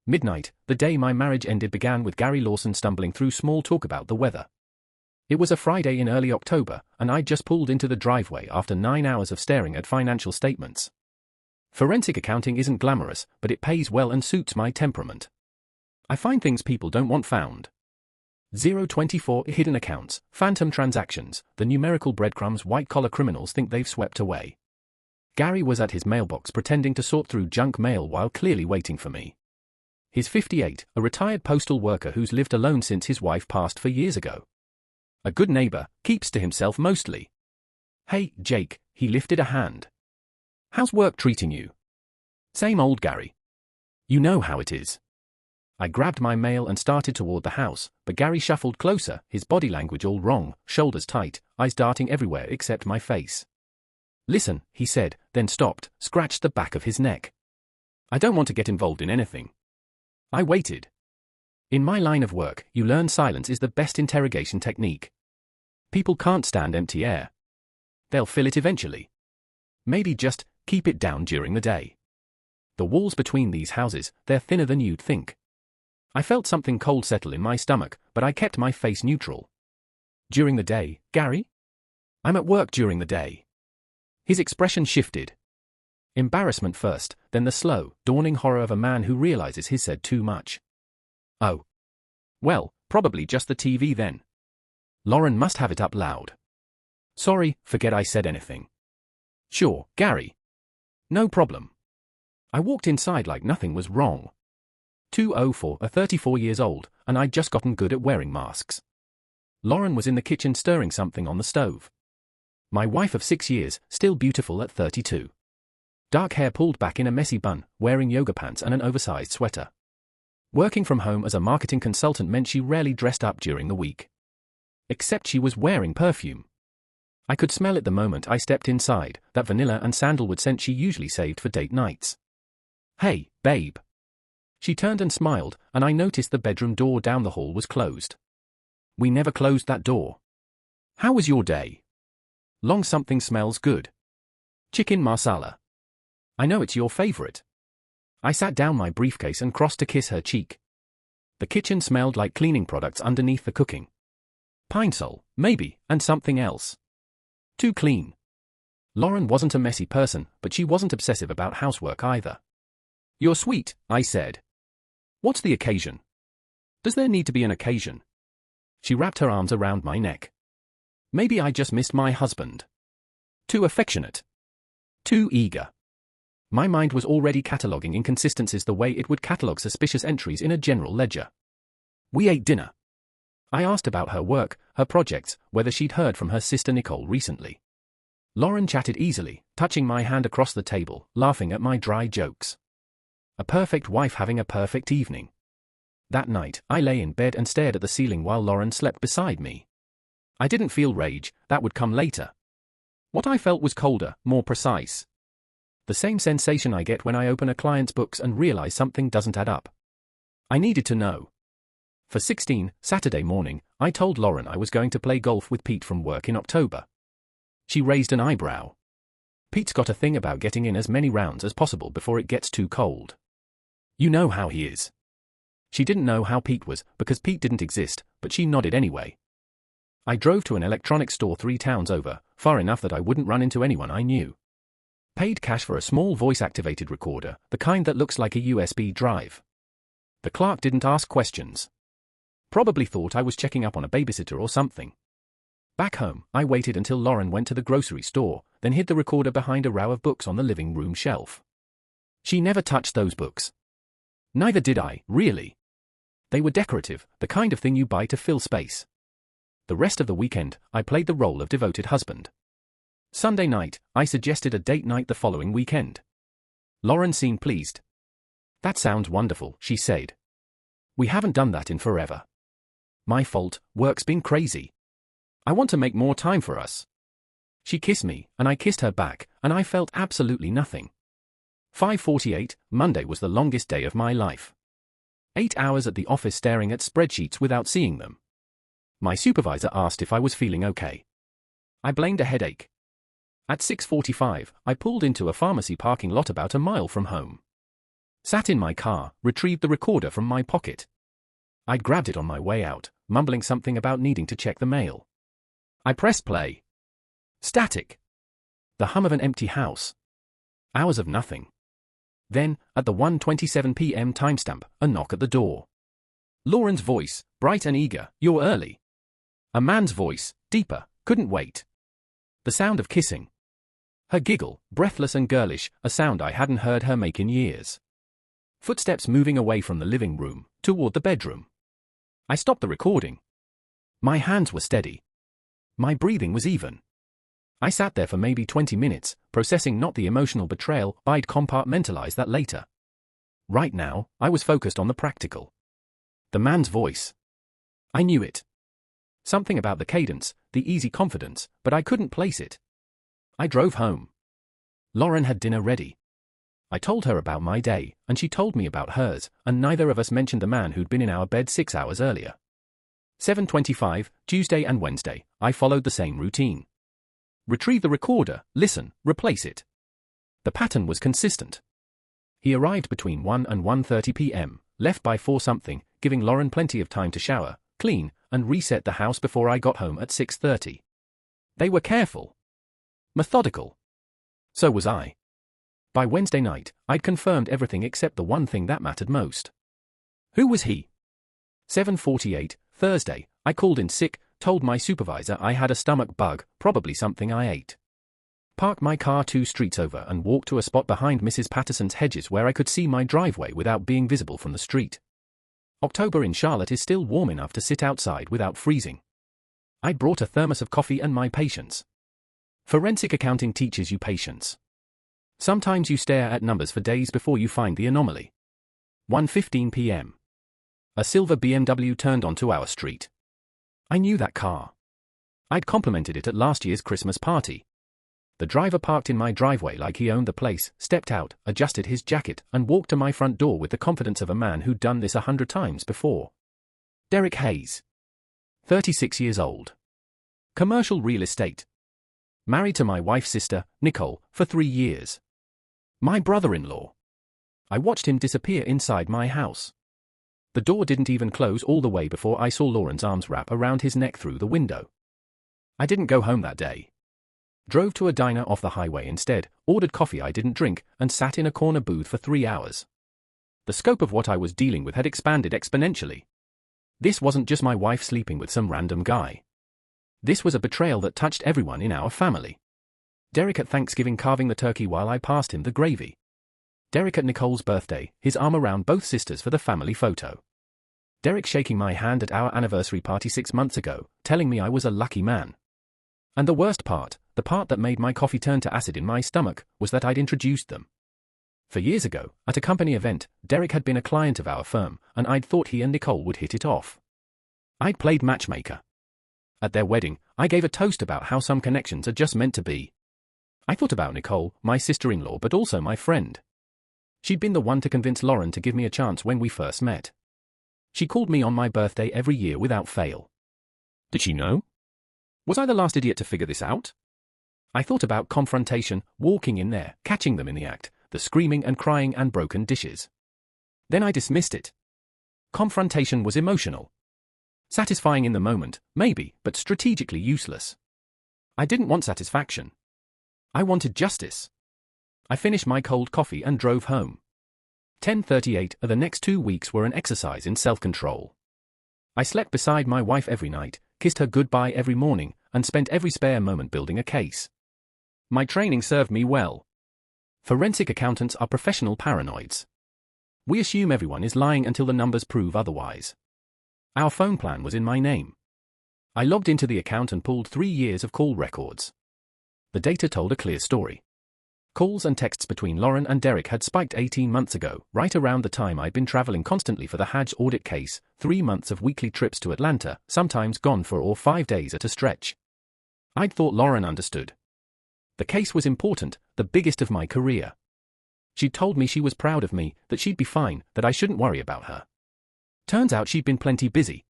Midnight, the day my marriage ended, began with Gary Lawson stumbling through small talk about the weather. It was a Friday in early October, and I'd just pulled into the driveway after 9 hours of staring at financial statements. Forensic accounting isn't glamorous, but it pays well and suits my temperament. I find things people don't want found. 024 hidden accounts, phantom transactions, the numerical breadcrumbs white-collar criminals think they've swept away. Gary was at his mailbox pretending to sort through junk mail while clearly waiting for me. He's 58, a retired postal worker who's lived alone since his wife passed 4 years ago. A good neighbor, keeps to himself mostly. "Hey, Jake," he lifted a hand. "How's work treating you?" "Same old, Gary. You know how it is." I grabbed my mail and started toward the house, but Gary shuffled closer, his body language all wrong, shoulders tight, eyes darting everywhere except my face. "Listen," he said, then stopped, scratched the back of his neck. "I don't want to get involved in anything." I waited. In my line of work, you learn silence is the best interrogation technique. People can't stand empty air. They'll fill it eventually. Maybe just keep it down during the day. The walls between these houses, they're thinner than you'd think. I felt something cold settle in my stomach, but I kept my face neutral. "During the day, Gary?" "I'm at work during the day." His expression shifted. Embarrassment first, then the slow, dawning horror of a man who realizes he's said too much. "Oh. Well, probably just the TV then. Lauren must have it up loud." "Sorry, forget I said anything." "Sure, Gary. No problem." I walked inside like nothing was wrong. 204, 34 years old, and I'd just gotten good at wearing masks. Lauren was in the kitchen stirring something on the stove. My wife of 6 years, still beautiful at 32. Dark hair pulled back in a messy bun, wearing yoga pants and an oversized sweater. Working from home as a marketing consultant meant she rarely dressed up during the week. Except she was wearing perfume. I could smell it the moment I stepped inside, that vanilla and sandalwood scent she usually saved for date nights. "Hey, babe." She turned and smiled, and I noticed the bedroom door down the hall was closed. "We never closed that door." "How was your day?" "Long, something smells good. Chicken marsala. I know it's your favorite." I sat down my briefcase and crossed to kiss her cheek. The kitchen smelled like cleaning products underneath the cooking. Pine Sol, maybe, and something else. Too clean. Lauren wasn't a messy person, but she wasn't obsessive about housework either. "You're sweet," I said. "What's the occasion?" "Does there need to be an occasion?" She wrapped her arms around my neck. "Maybe I just missed my husband. Too affectionate. Too eager." My mind was already cataloging inconsistencies the way it would catalog suspicious entries in a general ledger. We ate dinner. I asked about her work, her projects, whether she'd heard from her sister Nicole recently. Lauren chatted easily, touching my hand across the table, laughing at my dry jokes. A perfect wife having a perfect evening. That night, I lay in bed and stared at the ceiling while Lauren slept beside me. I didn't feel rage, that would come later. What I felt was colder, more precise. The same sensation I get when I open a client's books and realize something doesn't add up. I needed to know. For 16, Saturday morning, I told Lauren I was going to play golf with Pete from work in October. She raised an eyebrow. "Pete's got a thing about getting in as many rounds as possible before it gets too cold. You know how he is." She didn't know how Pete was, because Pete didn't exist, but she nodded anyway. I drove to an electronics store 3 towns over, far enough that I wouldn't run into anyone I knew. Paid cash for a small voice-activated recorder, the kind that looks like a USB drive. The clerk didn't ask questions. Probably thought I was checking up on a babysitter or something. Back home, I waited until Lauren went to the grocery store, then hid the recorder behind a row of books on the living room shelf. She never touched those books. Neither did I, really. They were decorative, the kind of thing you buy to fill space. The rest of the weekend, I played the role of devoted husband. Sunday night, I suggested a date night the following weekend. Lauren seemed pleased. "That sounds wonderful," she said. "We haven't done that in forever." "My fault, work's been crazy. I want to make more time for us." She kissed me, and I kissed her back, and I felt absolutely nothing. 5:48, Monday was the longest day of my life. 8 hours at the office staring at spreadsheets without seeing them. My supervisor asked if I was feeling okay. I blamed a headache. At 6:45, I pulled into a pharmacy parking lot about a mile from home. Sat in my car, retrieved the recorder from my pocket. I'd grabbed it on my way out, mumbling something about needing to check the mail. I pressed play. Static. The hum of an empty house. Hours of nothing. Then, at the 1:27 p.m. timestamp, a knock at the door. Lauren's voice, bright and eager, "You're early." A man's voice, deeper, "Couldn't wait." The sound of kissing. Her giggle, breathless and girlish, a sound I hadn't heard her make in years. Footsteps moving away from the living room, toward the bedroom. I stopped the recording. My hands were steady. My breathing was even. I sat there for maybe 20 minutes, processing not the emotional betrayal. I'd compartmentalize that later. Right now, I was focused on the practical. The man's voice. I knew it. Something about the cadence, the easy confidence, but I couldn't place it. I drove home. Lauren had dinner ready. I told her about my day, and she told me about hers, and neither of us mentioned the man who'd been in our bed 6 hours earlier. 7:25, Tuesday and Wednesday, I followed the same routine. Retrieve the recorder, listen, replace it. The pattern was consistent. He arrived between 1 and 1:30 p.m., left by 4 something, giving Lauren plenty of time to shower, clean, and reset the house before I got home at 6:30. They were careful. Methodical. So was I. By Wednesday night, I'd confirmed everything except the one thing that mattered most. Who was he? 7:48, Thursday, I called in sick, told my supervisor I had a stomach bug, probably something I ate. Parked my car 2 streets over and walked to a spot behind Mrs. Patterson's hedges where I could see my driveway without being visible from the street. October in Charlotte is still warm enough to sit outside without freezing. I'd brought a thermos of coffee and my patience. Forensic accounting teaches you patience. Sometimes you stare at numbers for days before you find the anomaly. 1:15 p.m. A silver BMW turned onto our street. I knew that car. I'd complimented it at last year's Christmas party. The driver parked in my driveway like he owned the place, stepped out, adjusted his jacket, and walked to my front door with the confidence of a man who'd done this 100 times before. Derek Hayes. 36 years old. Commercial real estate. Married to my wife's sister, Nicole, for 3 years. My brother-in-law. I watched him disappear inside my house. The door didn't even close all the way before I saw Lauren's arms wrap around his neck through the window. I didn't go home that day. Drove to a diner off the highway instead, ordered coffee I didn't drink, and sat in a corner booth for 3 hours. The scope of what I was dealing with had expanded exponentially. This wasn't just my wife sleeping with some random guy. This was a betrayal that touched everyone in our family. Derek at Thanksgiving carving the turkey while I passed him the gravy. Derek at Nicole's birthday, his arm around both sisters for the family photo. Derek shaking my hand at our anniversary party 6 months ago, telling me I was a lucky man. And the worst part, the part that made my coffee turn to acid in my stomach, was that I'd introduced them. For years ago, at a company event, Derek had been a client of our firm, and I'd thought he and Nicole would hit it off. I'd played matchmaker. At their wedding, I gave a toast about how some connections are just meant to be. I thought about Nicole, my sister-in-law, but also my friend. She'd been the one to convince Lauren to give me a chance when we first met. She called me on my birthday every year without fail. Did she know? Was I the last idiot to figure this out? I thought about confrontation, walking in there, catching them in the act, the screaming and crying and broken dishes. Then I dismissed it. Confrontation was emotional. Satisfying in the moment, maybe, but strategically useless. I didn't want satisfaction. I wanted justice. I finished my cold coffee and drove home. 10:38 of the next 2 weeks were an exercise in self-control. I slept beside my wife every night, kissed her goodbye every morning, and spent every spare moment building a case. My training served me well. Forensic accountants are professional paranoids. We assume everyone is lying until the numbers prove otherwise. Our phone plan was in my name. I logged into the account and pulled 3 years of call records. The data told a clear story. Calls and texts between Lauren and Derek had spiked 18 months ago, right around the time I'd been traveling constantly for the Hajj audit case, 3 months of weekly trips to Atlanta, sometimes gone for all 5 days at a stretch. I'd thought Lauren understood. The case was important, the biggest of my career. She'd told me she was proud of me, that she'd be fine, that I shouldn't worry about her. Turns out she'd been plenty busy.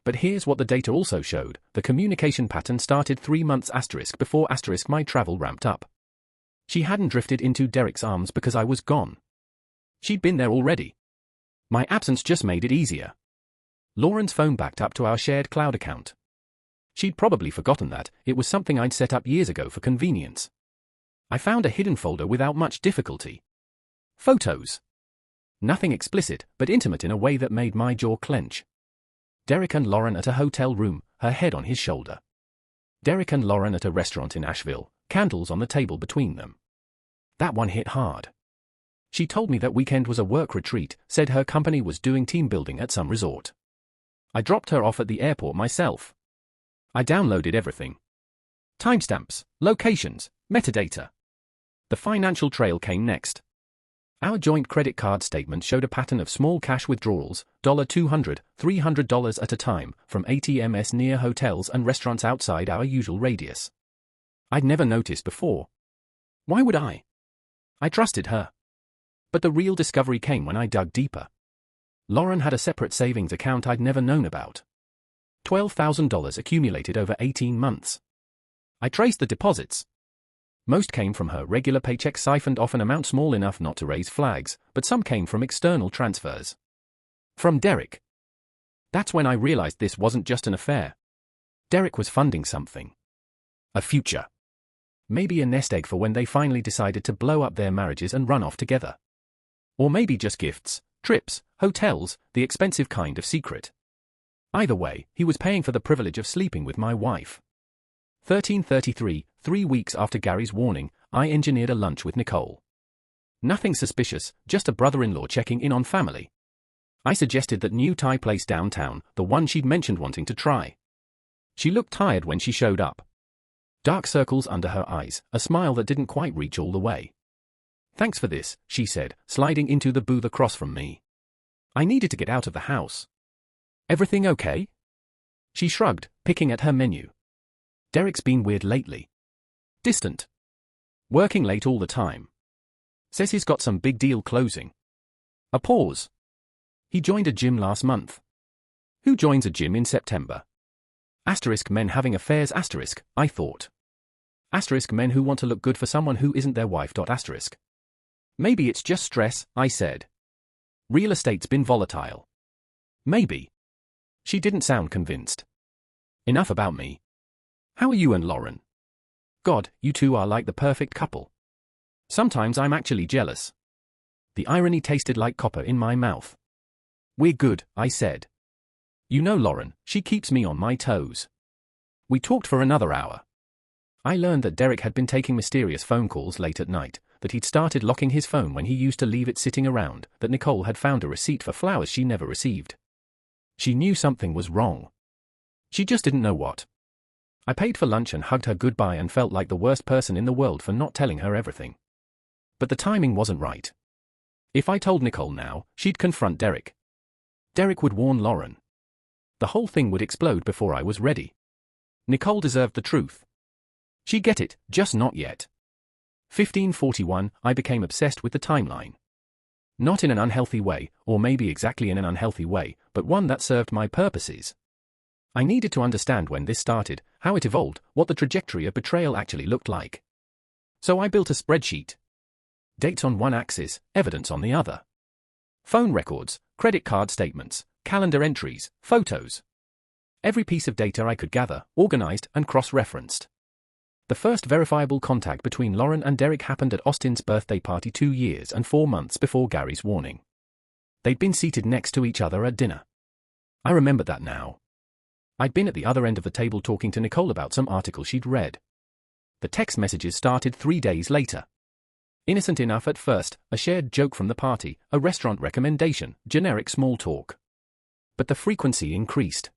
But here's what the data also showed: the communication pattern started 3 months * before * my travel ramped up. She hadn't drifted into Derek's arms because I was gone. She'd been there already. My absence just made it easier. Lauren's phone backed up to our shared cloud account. She'd probably forgotten that it was something I'd set up years ago for convenience. I found a hidden folder without much difficulty. Photos. Nothing explicit, but intimate in a way that made my jaw clench. Derek and Lauren at a hotel room, her head on his shoulder. Derek and Lauren at a restaurant in Asheville, candles on the table between them. That one hit hard. She told me that weekend was a work retreat, said her company was doing team building at some resort. I dropped her off at the airport myself. I downloaded everything. Timestamps, locations, metadata. The financial trail came next. Our joint credit card statement showed a pattern of small cash withdrawals, $200, $300 at a time, from ATMs near hotels and restaurants outside our usual radius. I'd never noticed before. Why would I? I trusted her. But the real discovery came when I dug deeper. Lauren had a separate savings account I'd never known about. $12,000 accumulated over 18 months. I traced the deposits. Most came from her regular paycheck, siphoned off an amount small enough not to raise flags, but some came from external transfers. From Derek. That's when I realized this wasn't just an affair. Derek was funding something. A future. Maybe a nest egg for when they finally decided to blow up their marriages and run off together. Or maybe just gifts, trips, hotels, the expensive kind of secret. Either way, he was paying for the privilege of sleeping with my wife. 1333, 3 weeks after Gary's warning, I engineered a lunch with Nicole. Nothing suspicious, just a brother-in-law checking in on family. I suggested that new Thai place downtown, the one she'd mentioned wanting to try. She looked tired when she showed up. Dark circles under her eyes, a smile that didn't quite reach all the way. Thanks for this, she said, sliding into the booth across from me. I needed to get out of the house. Everything okay? She shrugged, picking at her menu. Derek's been weird lately. Distant. Working late all the time. Says he's got some big deal closing. A pause. He joined a gym last month. Who joins a gym in September? Asterisk men having affairs asterisk, I thought. Asterisk men who want to look good for someone who isn't their wife. Asterisk. Maybe it's just stress, I said. Real estate's been volatile. Maybe. She didn't sound convinced. Enough about me. How are you and Lauren? God, you two are like the perfect couple. Sometimes I'm actually jealous. The irony tasted like copper in my mouth. We're good, I said. You know Lauren, she keeps me on my toes. We talked for another hour. I learned that Derek had been taking mysterious phone calls late at night, that he'd started locking his phone when he used to leave it sitting around, that Nicole had found a receipt for flowers she never received. She knew something was wrong. She just didn't know what. I paid for lunch and hugged her goodbye and felt like the worst person in the world for not telling her everything. But the timing wasn't right. If I told Nicole now, she'd confront Derek. Derek would warn Lauren. The whole thing would explode before I was ready. Nicole deserved the truth. She'd get it, just not yet. 1541, I became obsessed with the timeline. Not in an unhealthy way, or maybe exactly in an unhealthy way, but one that served my purposes. I needed to understand when this started, how it evolved, what the trajectory of betrayal actually looked like. So I built a spreadsheet. Dates on one axis, evidence on the other. Phone records, credit card statements, calendar entries, photos. Every piece of data I could gather, organized and cross-referenced. The first verifiable contact between Lauren and Derek happened at Austin's birthday party 2 years and 4 months before Gary's warning. They'd been seated next to each other at dinner. I remembered that now. I'd been at the other end of the table talking to Nicole about some article she'd read. The text messages started 3 days later. Innocent enough at first, a shared joke from the party, a restaurant recommendation, generic small talk. But the frequency increased.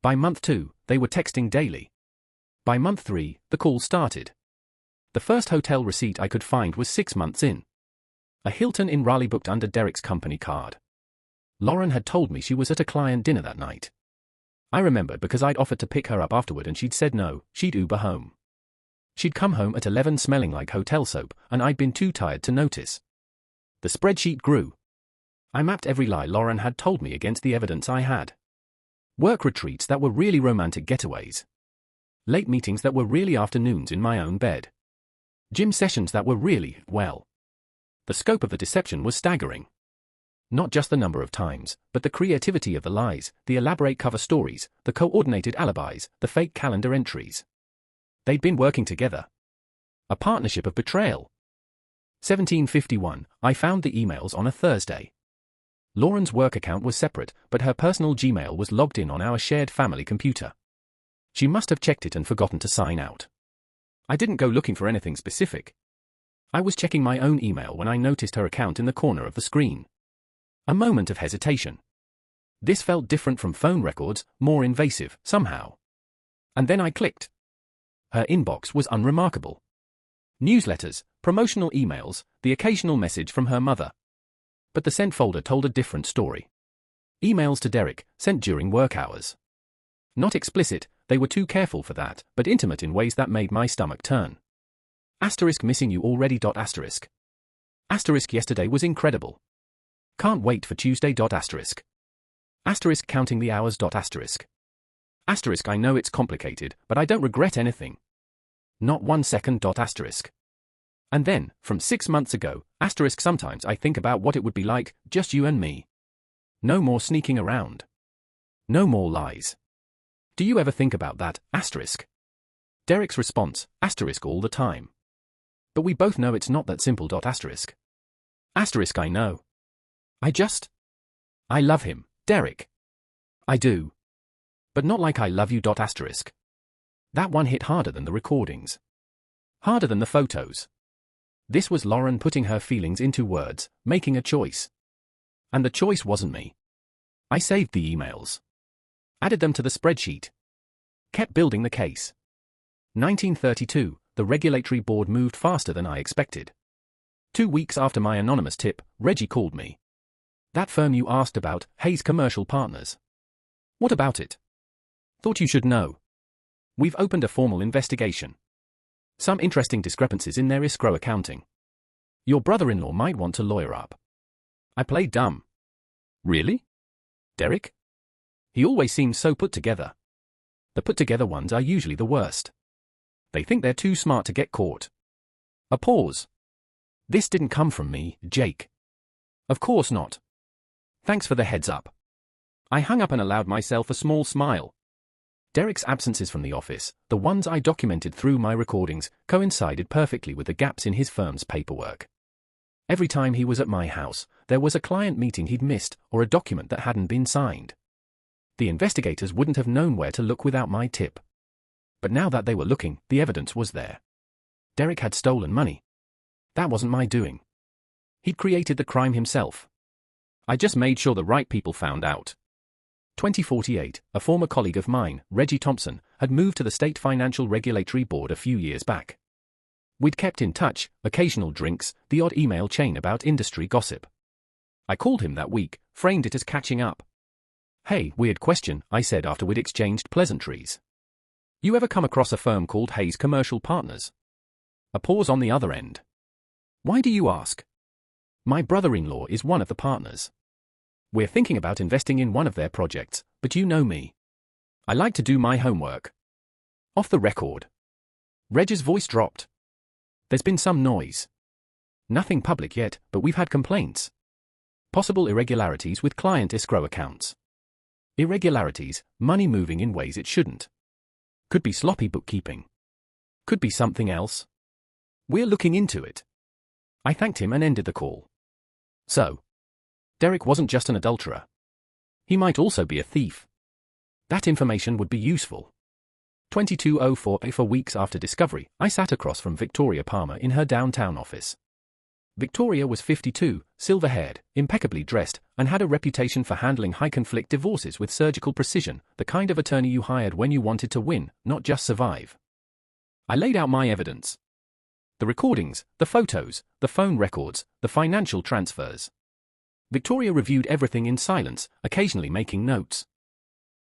By month 2, they were texting daily. By month 3, the calls started. The first hotel receipt I could find was 6 months in. A Hilton in Raleigh booked under Derek's company card. Lauren had told me she was at a client dinner that night. I remembered because I'd offered to pick her up afterward and she'd said no, she'd Uber home. She'd come home at 11 smelling like hotel soap, and I'd been too tired to notice. The spreadsheet grew. I mapped every lie Lauren had told me against the evidence I had. Work retreats that were really romantic getaways. Late meetings that were really afternoons in my own bed. Gym sessions that were really, well, The scope of the deception was staggering. Not just the number of times, but the creativity of the lies, the elaborate cover stories, the coordinated alibis, the fake calendar entries. They'd been working together. A partnership of betrayal. 1751, I found the emails on a Thursday. Lauren's work account was separate, but her personal Gmail was logged in on our shared family computer. She must have checked it and forgotten to sign out. I didn't go looking for anything specific. I was checking my own email when I noticed her account in the corner of the screen. A moment of hesitation. This felt different from phone records, more invasive, somehow. And then I clicked. Her inbox was unremarkable. Newsletters, promotional emails, the occasional message from her mother. But the sent folder told a different story. Emails to Derek, sent during work hours. Not explicit, they were too careful for that, but intimate in ways that made my stomach turn. Asterisk missing you already. Asterisk. Asterisk yesterday was incredible. Can't wait for Tuesday. Asterisk. Asterisk counting the hours. Asterisk. Asterisk I know it's complicated, but I don't regret anything. Not 1 second. Asterisk. And then, from 6 months ago, asterisk sometimes I think about what it would be like, just you and me. No more sneaking around. No more lies. Do you ever think about that, asterisk? Derek's response, asterisk all the time. But we both know it's not that simple. Asterisk. Asterisk I know. I love him, Derek. I do. But not like I love you. Asterisk. That one hit harder than the recordings. Harder than the photos. This was Lauren putting her feelings into words, making a choice. And the choice wasn't me. I saved the emails. Added them to the spreadsheet. Kept building the case. 1932, the regulatory board moved faster than I expected. 2 weeks after my anonymous tip, Reggie called me. That firm you asked about, Hayes Commercial Partners. What about it? Thought you should know. We've opened a formal investigation. Some interesting discrepancies in their escrow accounting. Your brother-in-law might want to lawyer up. I played dumb. Really? Derek? He always seems so put together. The put-together ones are usually the worst. They think they're too smart to get caught. A pause. This didn't come from me, Jake. Of course not. Thanks for the heads up. I hung up and allowed myself a small smile. Derek's absences from the office, the ones I documented through my recordings, coincided perfectly with the gaps in his firm's paperwork. Every time he was at my house, there was a client meeting he'd missed or a document that hadn't been signed. The investigators wouldn't have known where to look without my tip. But now that they were looking, the evidence was there. Derek had stolen money. That wasn't my doing. He'd created the crime himself. I just made sure the right people found out. 2048, a former colleague of mine, Reggie Thompson, had moved to the State Financial Regulatory Board a few years back. We'd kept in touch, occasional drinks, the odd email chain about industry gossip. I called him that week, framed it as catching up. Hey, weird question, I said after we'd exchanged pleasantries. You ever come across a firm called Hayes Commercial Partners? A pause on the other end. Why do you ask? My brother-in-law is one of the partners. We're thinking about investing in one of their projects, but you know me. I like to do my homework. Off the record. Reg's voice dropped. There's been some noise. Nothing public yet, but we've had complaints. Possible irregularities with client escrow accounts. Irregularities, money moving in ways it shouldn't. Could be sloppy bookkeeping. Could be something else. We're looking into it. I thanked him and ended the call. So, Derek wasn't just an adulterer. He might also be a thief. That information would be useful. 2204. For weeks after discovery, I sat across from Victoria Palmer in her downtown office. Victoria was 52, silver-haired, impeccably dressed, and had a reputation for handling high-conflict divorces with surgical precision, the kind of attorney you hired when you wanted to win, not just survive. I laid out my evidence. The recordings, the photos, the phone records, the financial transfers. Victoria reviewed everything in silence, occasionally making notes.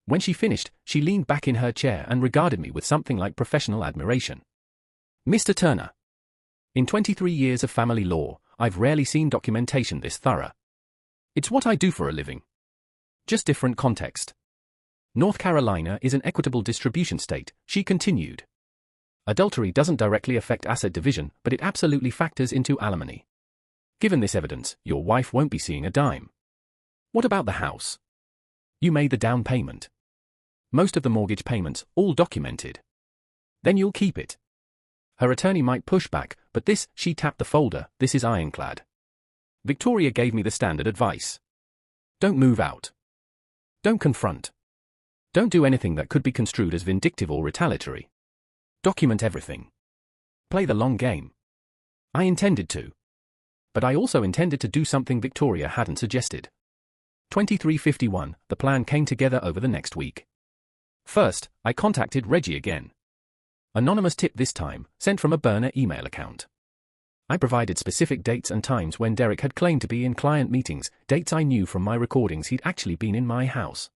When she finished, she leaned back in her chair and regarded me with something like professional admiration. Mr. Turner. In 23 years of family law, I've rarely seen documentation this thorough. It's what I do for a living. Just different context. North Carolina is an equitable distribution state, she continued. Adultery doesn't directly affect asset division, but it absolutely factors into alimony. Given this evidence, your wife won't be seeing a dime. What about the house? You made the down payment. Most of the mortgage payments, all documented. Then you'll keep it. Her attorney might push back, but this, she tapped the folder, this is ironclad. Victoria gave me the standard advice. Don't move out. Don't confront. Don't do anything that could be construed as vindictive or retaliatory. Document everything. Play the long game. I intended to. But I also intended to do something Victoria hadn't suggested. 23:51, the plan came together over the next week. First, I contacted Reggie again. Anonymous tip this time, sent from a burner email account. I provided specific dates and times when Derek had claimed to be in client meetings, dates I knew from my recordings he'd actually been in my house.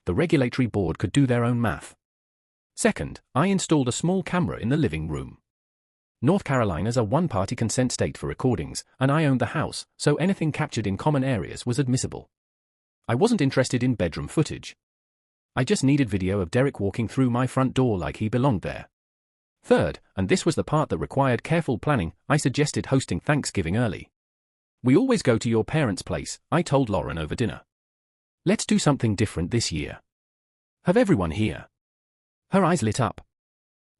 The regulatory board could do their own math. Second, I installed a small camera in the living room. North Carolina's a one-party consent state for recordings, and I owned the house, so anything captured in common areas was admissible. I wasn't interested in bedroom footage. I just needed video of Derek walking through my front door like he belonged there. Third, and this was the part that required careful planning, I suggested hosting Thanksgiving early. We always go to your parents' place, I told Lauren over dinner. Let's do something different this year. Have everyone here. Her eyes lit up.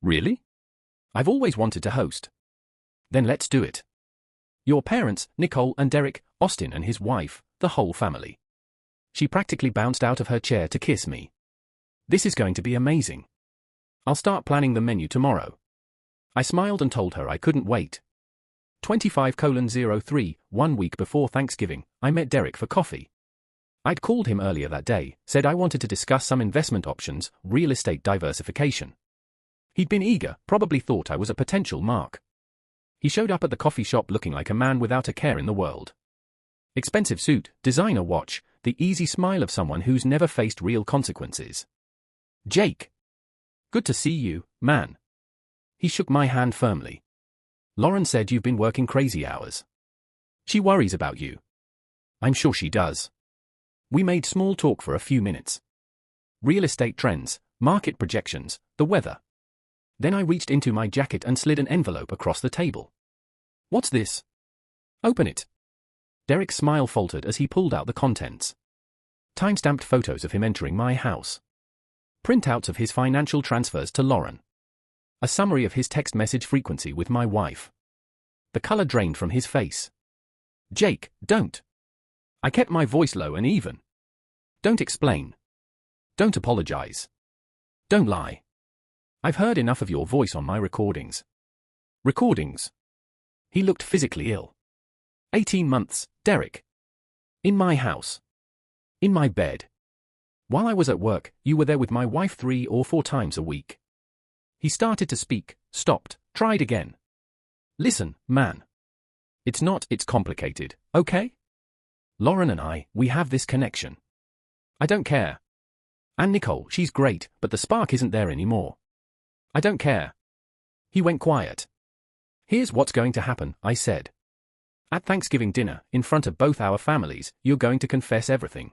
Really? I've always wanted to host. Then let's do it. Your parents, Nicole and Derek, Austin and his wife, the whole family. She practically bounced out of her chair to kiss me. This is going to be amazing. I'll start planning the menu tomorrow. I smiled and told her I couldn't wait. 25:03, 1 week before Thanksgiving, I met Derek for coffee. I'd called him earlier that day, said I wanted to discuss some investment options, real estate diversification. He'd been eager, probably thought I was a potential mark. He showed up at the coffee shop looking like a man without a care in the world. Expensive suit, designer watch, the easy smile of someone who's never faced real consequences. Jake. Good to see you, man. He shook my hand firmly. Lauren said you've been working crazy hours. She worries about you. I'm sure she does. We made small talk for a few minutes. Real estate trends, market projections, the weather. Then I reached into my jacket and slid an envelope across the table. What's this? Open it. Derek's smile faltered as he pulled out the contents. Time-stamped photos of him entering my house. Printouts of his financial transfers to Lauren. A summary of his text message frequency with my wife. The color drained from his face. Jake, don't. I kept my voice low and even. Don't explain. Don't apologize. Don't lie. I've heard enough of your voice on my recordings. Recordings? He looked physically ill. 18 months, Derek. In my house. In my bed. While I was at work, you were there with my wife 3 or 4 times a week. He started to speak, stopped, tried again. Listen, man. It's complicated, okay? Lauren and I, we have this connection. I don't care. And Nicole, she's great, but the spark isn't there anymore. I don't care. He went quiet. Here's what's going to happen, I said. At Thanksgiving dinner, in front of both our families, you're going to confess everything.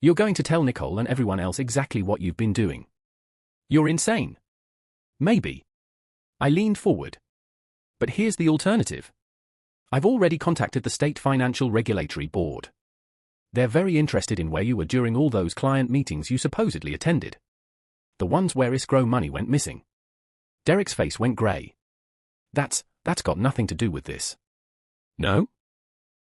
You're going to tell Nicole and everyone else exactly what you've been doing. You're insane. Maybe. I leaned forward. But here's the alternative. I've already contacted the State Financial Regulatory Board. They're very interested in where you were during all those client meetings you supposedly attended. The ones where escrow money went missing. Derek's face went grey. That's got nothing to do with this. No?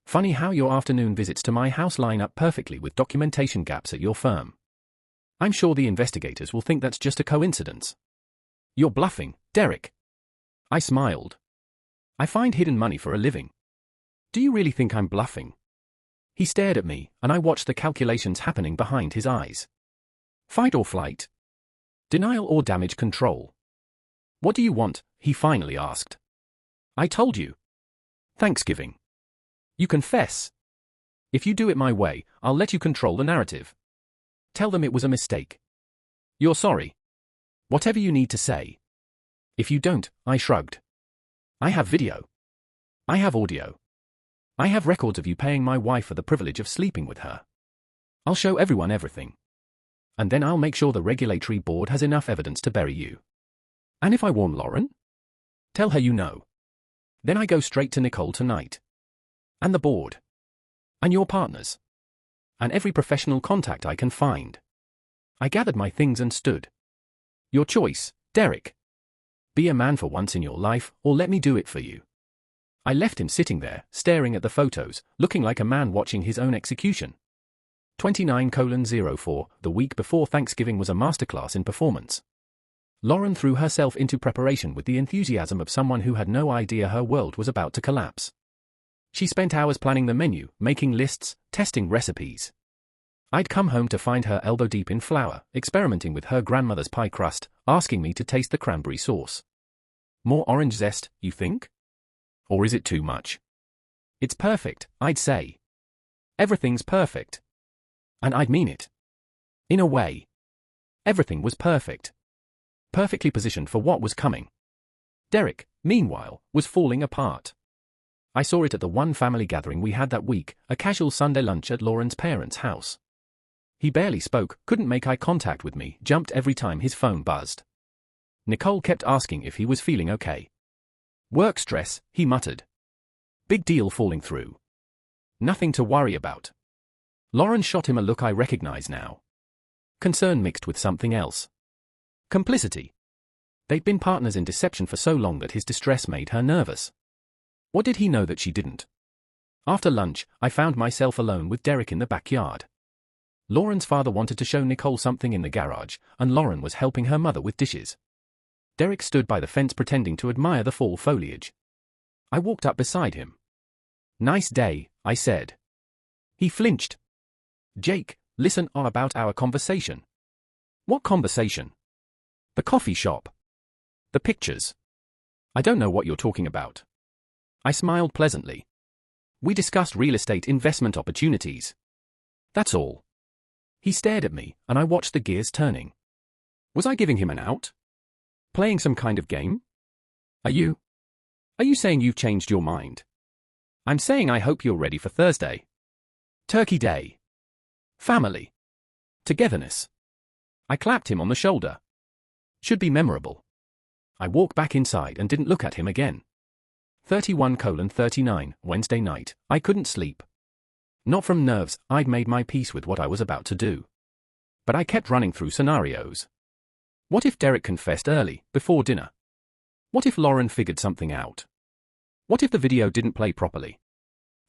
Funny how your afternoon visits to my house line up perfectly with documentation gaps at your firm. I'm sure the investigators will think that's just a coincidence. You're bluffing, Derek. I smiled. I find hidden money for a living. Do you really think I'm bluffing? He stared at me, and I watched the calculations happening behind his eyes. Fight or flight? Denial or damage control? What do you want? He finally asked. I told you. Thanksgiving. You confess. If you do it my way, I'll let you control the narrative. Tell them it was a mistake. You're sorry. Whatever you need to say. If you don't, I shrugged. I have video. I have audio. I have records of you paying my wife for the privilege of sleeping with her. I'll show everyone everything. And then I'll make sure the regulatory board has enough evidence to bury you. And if I warn Lauren? Tell her you know. Then I go straight to Nicole tonight. And the board. And your partners. And every professional contact I can find. I gathered my things and stood. Your choice, Derek. Be a man for once in your life, or let me do it for you. I left him sitting there, staring at the photos, looking like a man watching his own execution. 29:04, the week before Thanksgiving was a masterclass in performance. Lauren threw herself into preparation with the enthusiasm of someone who had no idea her world was about to collapse. She spent hours planning the menu, making lists, testing recipes. I'd come home to find her elbow deep in flour, experimenting with her grandmother's pie crust, asking me to taste the cranberry sauce. More orange zest, you think? Or is it too much? It's perfect, I'd say. Everything's perfect. And I'd mean it. In a way. Everything was perfect. Perfectly positioned for what was coming. Derek, meanwhile, was falling apart. I saw it at the one family gathering we had that week, a casual Sunday lunch at Lauren's parents' house. He barely spoke, couldn't make eye contact with me, jumped every time his phone buzzed. Nicole kept asking if he was feeling okay. Work stress, he muttered. Big deal falling through. Nothing to worry about. Lauren shot him a look I recognize now. Concern mixed with something else. Complicity. They'd been partners in deception for so long that his distress made her nervous. What did he know that she didn't? After lunch, I found myself alone with Derek in the backyard. Lauren's father wanted to show Nicole something in the garage, and Lauren was helping her mother with dishes. Derek stood by the fence pretending to admire the fall foliage. I walked up beside him. Nice day, I said. He flinched. Jake, listen about our conversation. What conversation? The coffee shop. The pictures. I don't know what you're talking about. I smiled pleasantly. We discussed real estate investment opportunities. That's all. He stared at me, and I watched the gears turning. Was I giving him an out? Playing some kind of game? Are you saying you've changed your mind? I'm saying I hope you're ready for Thursday. Turkey Day. Family. Togetherness. I clapped him on the shoulder. Should be memorable. I walked back inside and didn't look at him again. 31:39, Wednesday night, I couldn't sleep. Not from nerves, I'd made my peace with what I was about to do. But I kept running through scenarios. What if Derek confessed early, before dinner? What if Lauren figured something out? What if the video didn't play properly?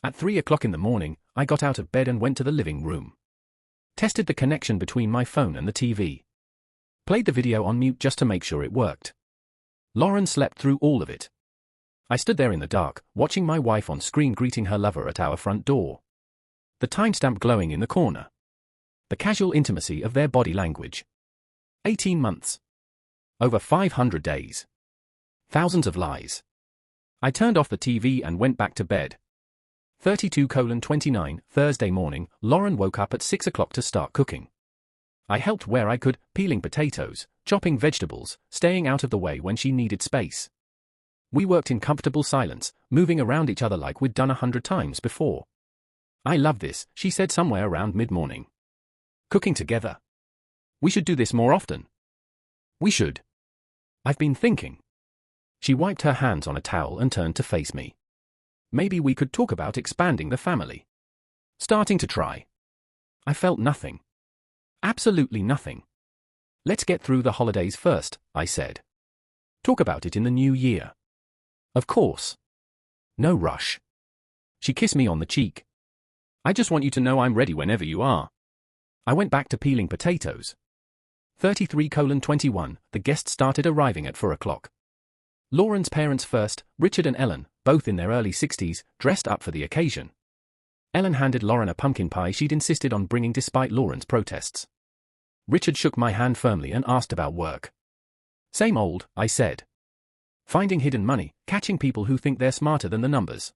At 3 o'clock in the morning, I got out of bed and went to the living room. Tested the connection between my phone and the TV. Played the video on mute just to make sure it worked. Lauren slept through all of it. I stood there in the dark, watching my wife on screen greeting her lover at our front door. The timestamp glowing in the corner. The casual intimacy of their body language. 18 months. Over 500 days. Thousands of lies. I turned off the TV and went back to bed. 32:29, Thursday morning, Lauren woke up at 6 o'clock to start cooking. I helped where I could, peeling potatoes, chopping vegetables, staying out of the way when she needed space. We worked in comfortable silence, moving around each other like we'd done 100 times before. I love this, she said somewhere around mid-morning. Cooking together. We should do this more often. We should. I've been thinking. She wiped her hands on a towel and turned to face me. Maybe we could talk about expanding the family. Starting to try. I felt nothing. Absolutely nothing. Let's get through the holidays first, I said. Talk about it in the new year. Of course. No rush. She kissed me on the cheek. I just want you to know I'm ready whenever you are. I went back to peeling potatoes. 33:21, the guests started arriving at 4 o'clock. Lauren's parents first, Richard and Ellen, both in their early 60s, dressed up for the occasion. Ellen handed Lauren a pumpkin pie she'd insisted on bringing despite Lauren's protests. Richard shook my hand firmly and asked about work. Same old, I said. Finding hidden money, catching people who think they're smarter than the numbers.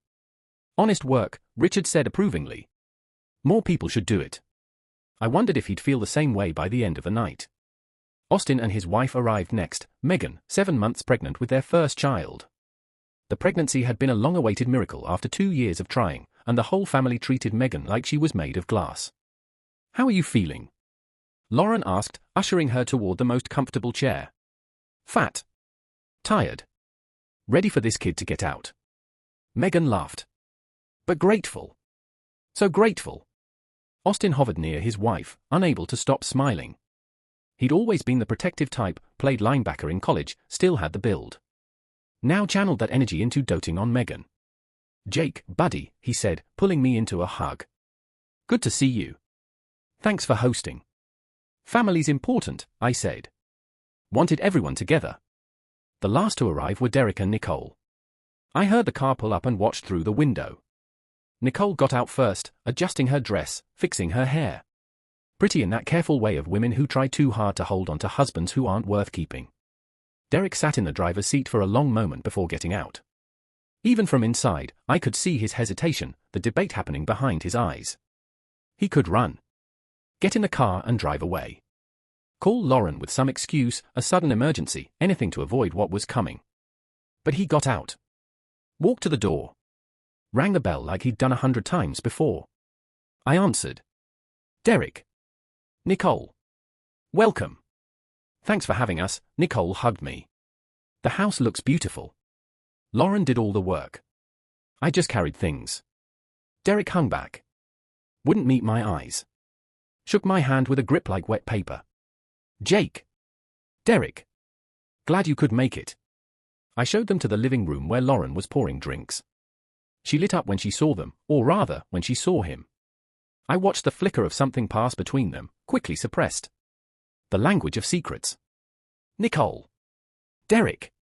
Honest work, Richard said approvingly. More people should do it. I wondered if he'd feel the same way by the end of the night. Austin and his wife arrived next, Megan, 7 months pregnant with their first child. The pregnancy had been a long-awaited miracle after 2 years of trying, and the whole family treated Megan like she was made of glass. How are you feeling? Lauren asked, ushering her toward the most comfortable chair. Fat. Tired. Ready for this kid to get out. Megan laughed. But grateful. So grateful. Austin hovered near his wife, unable to stop smiling. He'd always been the protective type, played linebacker in college, still had the build. Now channeled that energy into doting on Megan. "Jake, buddy," he said, pulling me into a hug. "Good to see you. Thanks for hosting." "Family's important," I said. Wanted everyone together. The last to arrive were Derek and Nicole. I heard the car pull up and watched through the window. Nicole got out first, adjusting her dress, fixing her hair. Pretty in that careful way of women who try too hard to hold on to husbands who aren't worth keeping. Derek sat in the driver's seat for a long moment before getting out. Even from inside, I could see his hesitation, the debate happening behind his eyes. He could run. Get in the car and drive away. Call Lauren with some excuse, a sudden emergency, anything to avoid what was coming. But he got out. Walked to the door. Rang the bell like he'd done 100 times before. I answered. "Derek. Nicole. Welcome." "Thanks for having us," Nicole hugged me. "The house looks beautiful." Lauren did all the work. I just carried things. Derek hung back. Wouldn't meet my eyes. Shook my hand with a grip like wet paper. "Jake. Derek. Glad you could make it." I showed them to the living room where Lauren was pouring drinks. She lit up when she saw them, or rather, when she saw him. I watched the flicker of something pass between them, quickly suppressed. The language of secrets. "Nicole. Derek.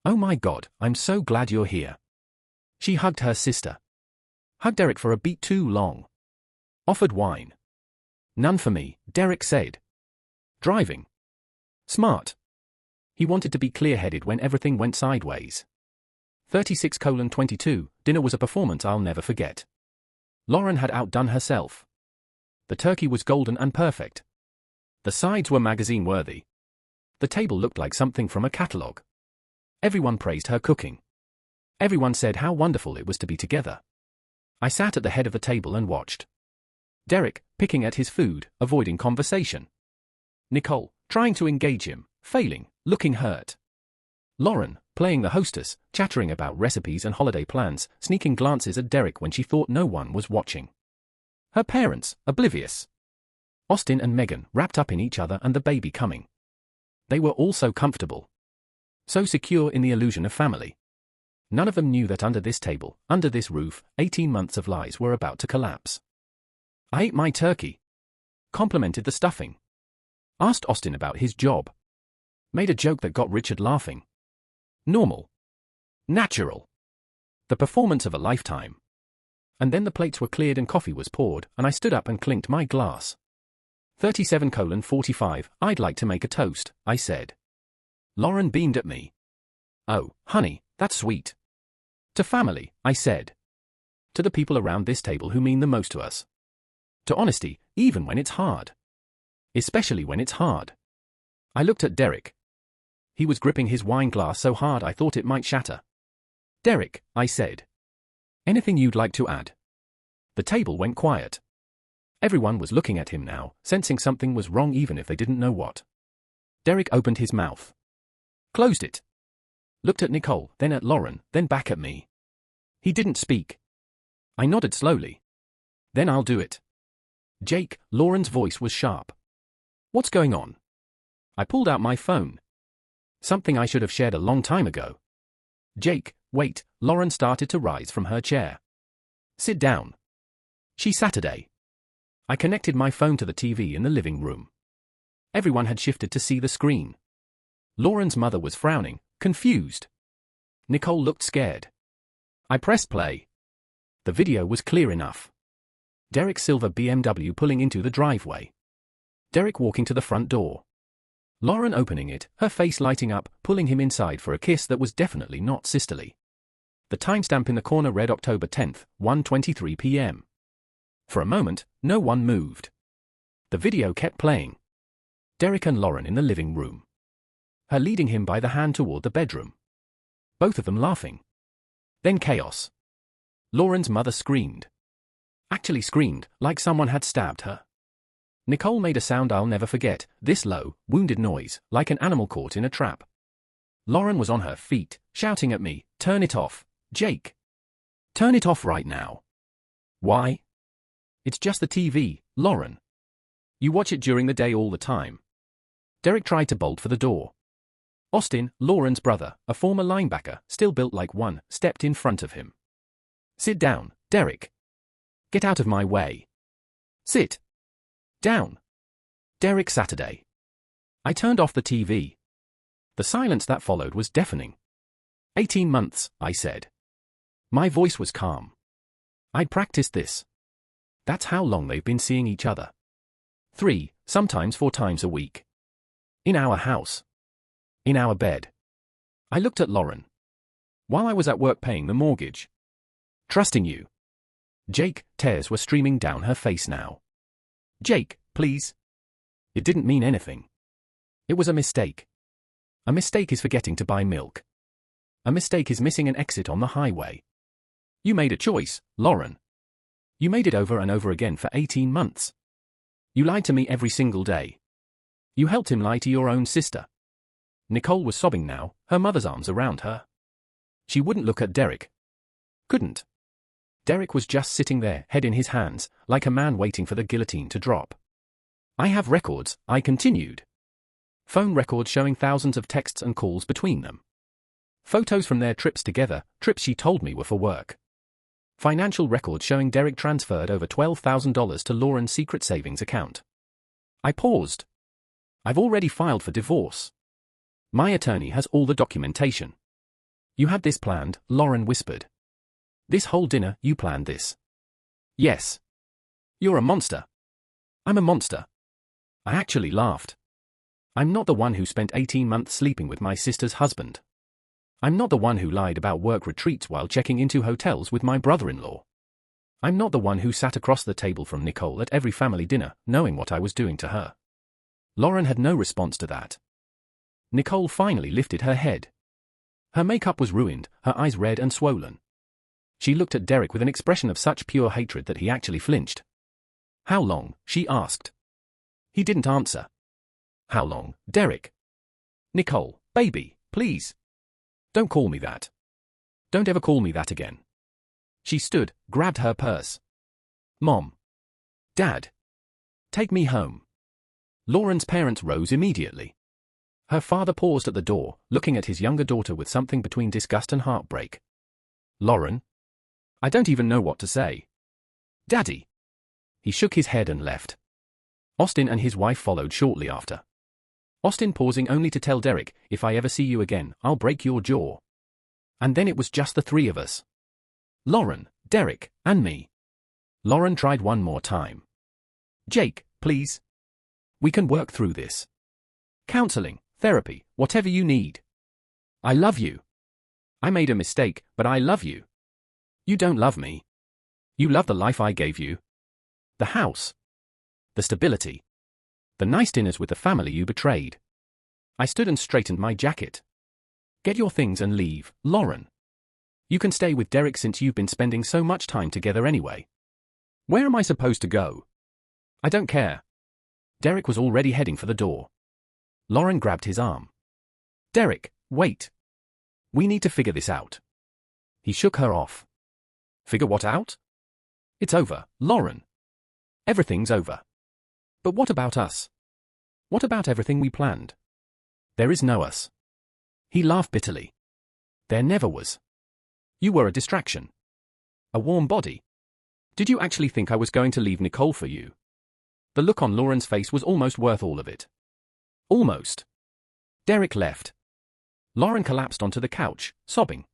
Oh my God, I'm so glad you're here." She hugged her sister. Hugged Derek for a beat too long. Offered wine. "None for me," Derek said. Driving. Smart. He wanted to be clear-headed when everything went sideways. 36:22, dinner was a performance I'll never forget. Lauren had outdone herself. The turkey was golden and perfect. The sides were magazine-worthy. The table looked like something from a catalogue. Everyone praised her cooking. Everyone said how wonderful it was to be together. I sat at the head of the table and watched. Derek, picking at his food, avoiding conversation. Nicole, trying to engage him, failing, looking hurt. Lauren, playing the hostess, chattering about recipes and holiday plans, sneaking glances at Derek when she thought no one was watching. Her parents, oblivious. Austin and Megan, wrapped up in each other and the baby coming. They were all so comfortable. So secure in the illusion of family. None of them knew that under this table, under this roof, 18 months of lies were about to collapse. I ate my turkey. Complimented the stuffing. Asked Austin about his job. Made a joke that got Richard laughing. Normal. Natural. The performance of a lifetime. And then the plates were cleared and coffee was poured, and I stood up and clinked my glass. 37:45, I'd like to make a toast, I said. Lauren beamed at me. Oh, honey, that's sweet. To family, I said. To the people around this table who mean the most to us. To honesty, even when it's hard. Especially when it's hard. I looked at Derek. He was gripping his wine glass so hard I thought it might shatter. Derek, I said. Anything you'd like to add? The table went quiet. Everyone was looking at him now, sensing something was wrong even if they didn't know what. Derek opened his mouth. Closed it. Looked at Nicole, then at Lauren, then back at me. He didn't speak. I nodded slowly. Then I'll do it. Jake, Lauren's voice was sharp. What's going on? I pulled out my phone. Something I should have shared a long time ago. Jake, wait, Lauren started to rise from her chair. Sit down. She Saturday. I connected my phone to the TV in the living room. Everyone had shifted to see the screen. Lauren's mother was frowning, confused. Nicole looked scared. I pressed play. The video was clear enough. Derek's silver BMW pulling into the driveway. Derek walking to the front door. Lauren opening it, her face lighting up, pulling him inside for a kiss that was definitely not sisterly. The timestamp in the corner read October 10th, 1:23 p.m. For a moment, no one moved. The video kept playing. Derek and Lauren in the living room. Her leading him by the hand toward the bedroom. Both of them laughing. Then chaos. Lauren's mother screamed. Actually screamed, like someone had stabbed her. Nicole made a sound I'll never forget, this low, wounded noise, like an animal caught in a trap. Lauren was on her feet, shouting at me, turn it off, Jake. Turn it off right now. Why? It's just the TV, Lauren. You watch it during the day all the time. Derek tried to bolt for the door. Austin, Lauren's brother, a former linebacker, still built like one, stepped in front of him. Sit down, Derek. Get out of my way. Sit down. Derek Saturday. I turned off the TV. The silence that followed was deafening. 18 months, I said. My voice was calm. I'd practiced this. That's how long they've been seeing each other. 3, sometimes 4 times a week. In our house. In our bed. I looked at Lauren. While I was at work paying the mortgage. Trusting you. Jake, tears were streaming down her face now. Jake, please. It didn't mean anything. It was a mistake. A mistake is forgetting to buy milk. A mistake is missing an exit on the highway. You made a choice, Lauren. You made it over and over again for 18 months. You lied to me every single day. You helped him lie to your own sister. Nicole was sobbing now, her mother's arms around her. She wouldn't look at Derek. Couldn't. Derek was just sitting there, head in his hands, like a man waiting for the guillotine to drop. I have records, I continued. Phone records showing thousands of texts and calls between them. Photos from their trips together, trips she told me were for work. Financial records showing Derek transferred over $12,000 to Lauren's secret savings account. I paused. I've already filed for divorce. My attorney has all the documentation. You had this planned, Lauren whispered. This whole dinner, you planned this. Yes. You're a monster. I'm a monster. I actually laughed. I'm not the one who spent 18 months sleeping with my sister's husband. I'm not the one who lied about work retreats while checking into hotels with my brother-in-law. I'm not the one who sat across the table from Nicole at every family dinner, knowing what I was doing to her. Lauren had no response to that. Nicole finally lifted her head. Her makeup was ruined, her eyes red and swollen. She looked at Derek with an expression of such pure hatred that he actually flinched. How long? She asked. He didn't answer. How long, Derek? Nicole, baby, please. Don't call me that. Don't ever call me that again. She stood, grabbed her purse. Mom. Dad. Take me home. Lauren's parents rose immediately. Her father paused at the door, looking at his younger daughter with something between disgust and heartbreak. Lauren? I don't even know what to say. Daddy. He shook his head and left. Austin and his wife followed shortly after. Austin pausing only to tell Derek, if I ever see you again, I'll break your jaw. And then it was just the 3 of us. Lauren, Derek, and me. Lauren tried one more time. Jake, please. We can work through this. Counseling, therapy, whatever you need. I love you. I made a mistake, but I love you. You don't love me. You love the life I gave you. The house. The stability. The nice dinners with the family you betrayed. I stood and straightened my jacket. Get your things and leave, Lauren. You can stay with Derek since you've been spending so much time together anyway. Where am I supposed to go? I don't care. Derek was already heading for the door. Lauren grabbed his arm. Derek, wait. We need to figure this out. He shook her off. Figure what out? It's over, Lauren. Everything's over. But what about us? What about everything we planned? There is no us. He laughed bitterly. There never was. You were a distraction. A warm body. Did you actually think I was going to leave Nicole for you? The look on Lauren's face was almost worth all of it. Almost. Derek left. Lauren collapsed onto the couch, sobbing.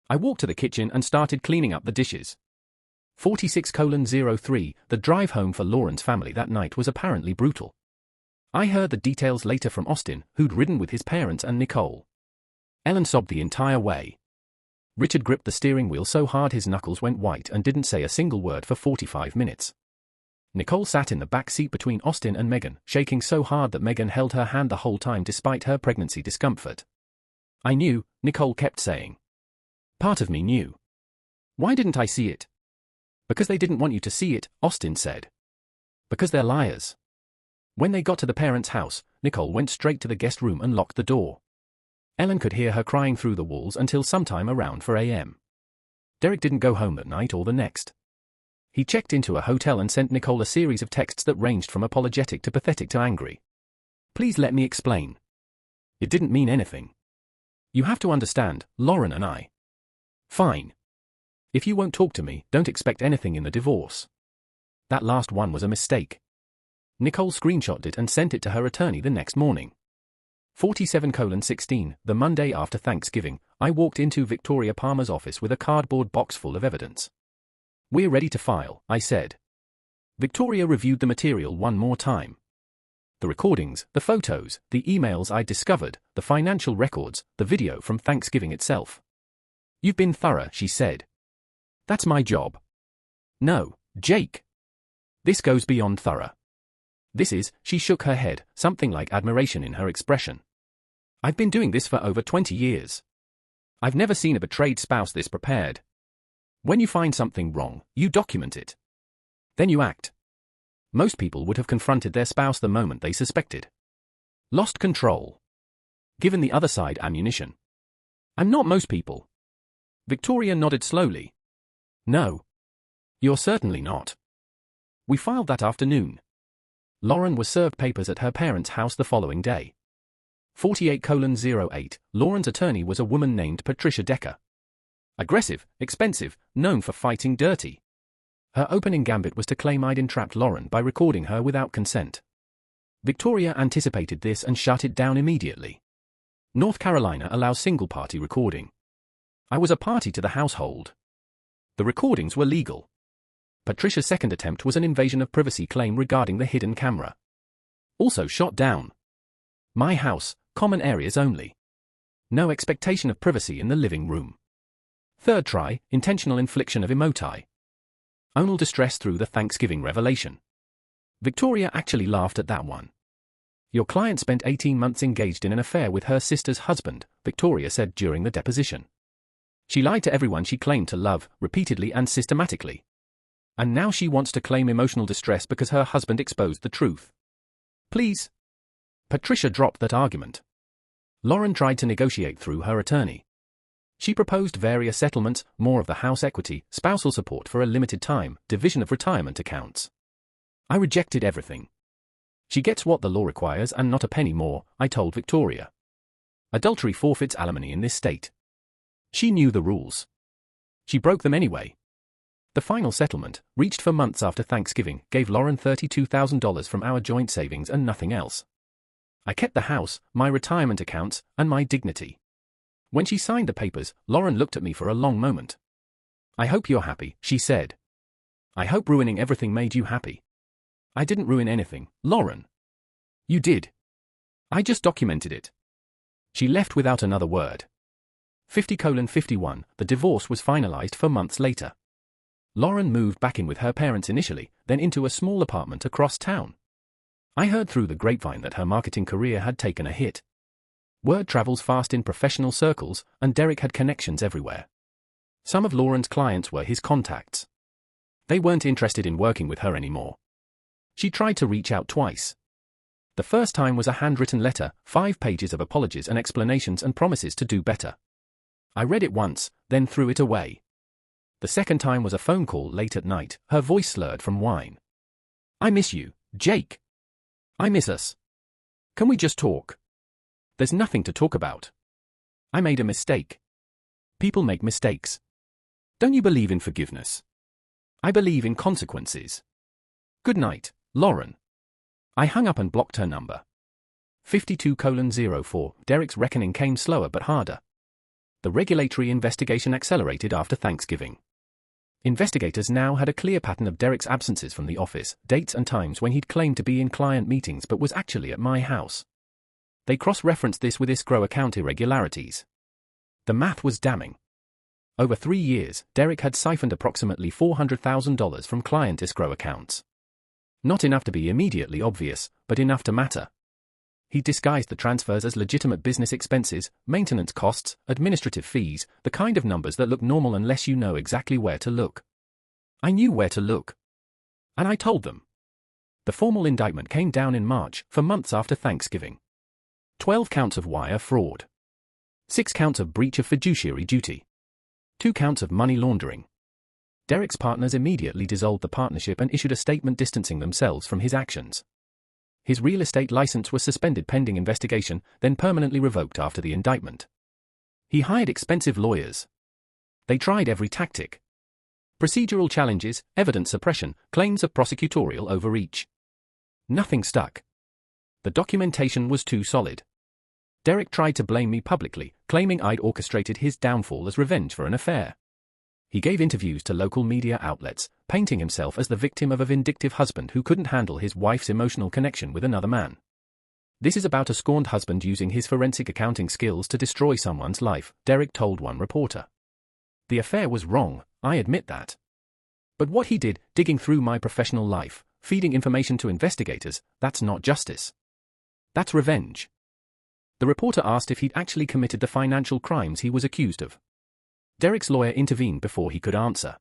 I walked to the kitchen and started cleaning up the dishes. 46:03, the drive home for Lauren's family that night was apparently brutal. I heard the details later from Austin, who'd ridden with his parents and Nicole. Ellen sobbed the entire way. Richard gripped the steering wheel so hard his knuckles went white and didn't say a single word for 45 minutes. Nicole sat in the back seat between Austin and Megan, shaking so hard that Megan held her hand the whole time despite her pregnancy discomfort. I knew, Nicole kept saying. Part of me knew. Why didn't I see it? Because they didn't want you to see it, Austin said. Because they're liars. When they got to the parents' house, Nicole went straight to the guest room and locked the door. Ellen could hear her crying through the walls until sometime around 4 a.m. Derek didn't go home that night or the next. He checked into a hotel and sent Nicole a series of texts that ranged from apologetic to pathetic to angry. Please let me explain. It didn't mean anything. You have to understand, Lauren and I. Fine. If you won't talk to me, don't expect anything in the divorce. That last one was a mistake. Nicole screenshotted it and sent it to her attorney the next morning. 47:16, the Monday after Thanksgiving, I walked into Victoria Palmer's office with a cardboard box full of evidence. We're ready to file, I said. Victoria reviewed the material one more time. The recordings, the photos, the emails I'd discovered, the financial records, the video from Thanksgiving itself. You've been thorough, she said. That's my job. No, Jake. This goes beyond thorough. This is, she shook her head, something like admiration in her expression. I've been doing this for over 20 years. I've never seen a betrayed spouse this prepared. When you find something wrong, you document it. Then you act. Most people would have confronted their spouse the moment they suspected. Lost control. Given the other side ammunition. I'm not most people. Victoria nodded slowly. No. You're certainly not. We filed that afternoon. Lauren was served papers at her parents' house the following day. 48:08, Lauren's attorney was a woman named Patricia Decker. Aggressive, expensive, known for fighting dirty. Her opening gambit was to claim I'd entrapped Lauren by recording her without consent. Victoria anticipated this and shut it down immediately. North Carolina allows single-party recording. I was a party to the household. The recordings were legal. Patricia's second attempt was an invasion of privacy claim regarding the hidden camera. Also shot down. My house, common areas only. No expectation of privacy in the living room. Third try, intentional infliction of emoji. Onal distress through the Thanksgiving revelation. Victoria actually laughed at that one. Your client spent 18 months engaged in an affair with her sister's husband, Victoria said during the deposition. She lied to everyone she claimed to love, repeatedly and systematically. And now she wants to claim emotional distress because her husband exposed the truth. Please. Patricia dropped that argument. Lauren tried to negotiate through her attorney. She proposed various settlements, more of the house equity, spousal support for a limited time, division of retirement accounts. I rejected everything. She gets what the law requires and not a penny more, I told Victoria. Adultery forfeits alimony in this state. She knew the rules. She broke them anyway. The final settlement, reached for months after Thanksgiving, gave Lauren $32,000 from our joint savings and nothing else. I kept the house, my retirement accounts, and my dignity. When she signed the papers, Lauren looked at me for a long moment. I hope you're happy, she said. I hope ruining everything made you happy. I didn't ruin anything, Lauren. You did. I just documented it. She left without another word. 50:51, the divorce was finalized 4 months later. Lauren moved back in with her parents initially, then into a small apartment across town. I heard through the grapevine that her marketing career had taken a hit. Word travels fast in professional circles, and Derek had connections everywhere. Some of Lauren's clients were his contacts. They weren't interested in working with her anymore. She tried to reach out twice. The first time was a handwritten letter, 5 pages of apologies and explanations and promises to do better. I read it once, then threw it away. The second time was a phone call late at night, her voice slurred from wine. I miss you, Jake. I miss us. Can we just talk? There's nothing to talk about. I made a mistake. People make mistakes. Don't you believe in forgiveness? I believe in consequences. Good night, Lauren. I hung up and blocked her number. 52:04, Derek's reckoning came slower but harder. The regulatory investigation accelerated after Thanksgiving. Investigators now had a clear pattern of Derek's absences from the office, dates and times when he'd claimed to be in client meetings but was actually at my house. They cross-referenced this with escrow account irregularities. The math was damning. Over 3 years, Derek had siphoned approximately $400,000 from client escrow accounts. Not enough to be immediately obvious, but enough to matter. He disguised the transfers as legitimate business expenses, maintenance costs, administrative fees, the kind of numbers that look normal unless you know exactly where to look. I knew where to look. And I told them. The formal indictment came down in March, 4 months after Thanksgiving. 12 counts of wire fraud. 6 counts of breach of fiduciary duty. 2 counts of money laundering. Derek's partners immediately dissolved the partnership and issued a statement distancing themselves from his actions. His real estate license was suspended pending investigation, then permanently revoked after the indictment. He hired expensive lawyers. They tried every tactic. Procedural challenges, evidence suppression, claims of prosecutorial overreach. Nothing stuck. The documentation was too solid. Derek tried to blame me publicly, claiming I'd orchestrated his downfall as revenge for an affair. He gave interviews to local media outlets, painting himself as the victim of a vindictive husband who couldn't handle his wife's emotional connection with another man. This is about a scorned husband using his forensic accounting skills to destroy someone's life, Derek told one reporter. The affair was wrong, I admit that. But what he did, digging through my professional life, feeding information to investigators, that's not justice. That's revenge. The reporter asked if he'd actually committed the financial crimes he was accused of. Derek's lawyer intervened before he could answer.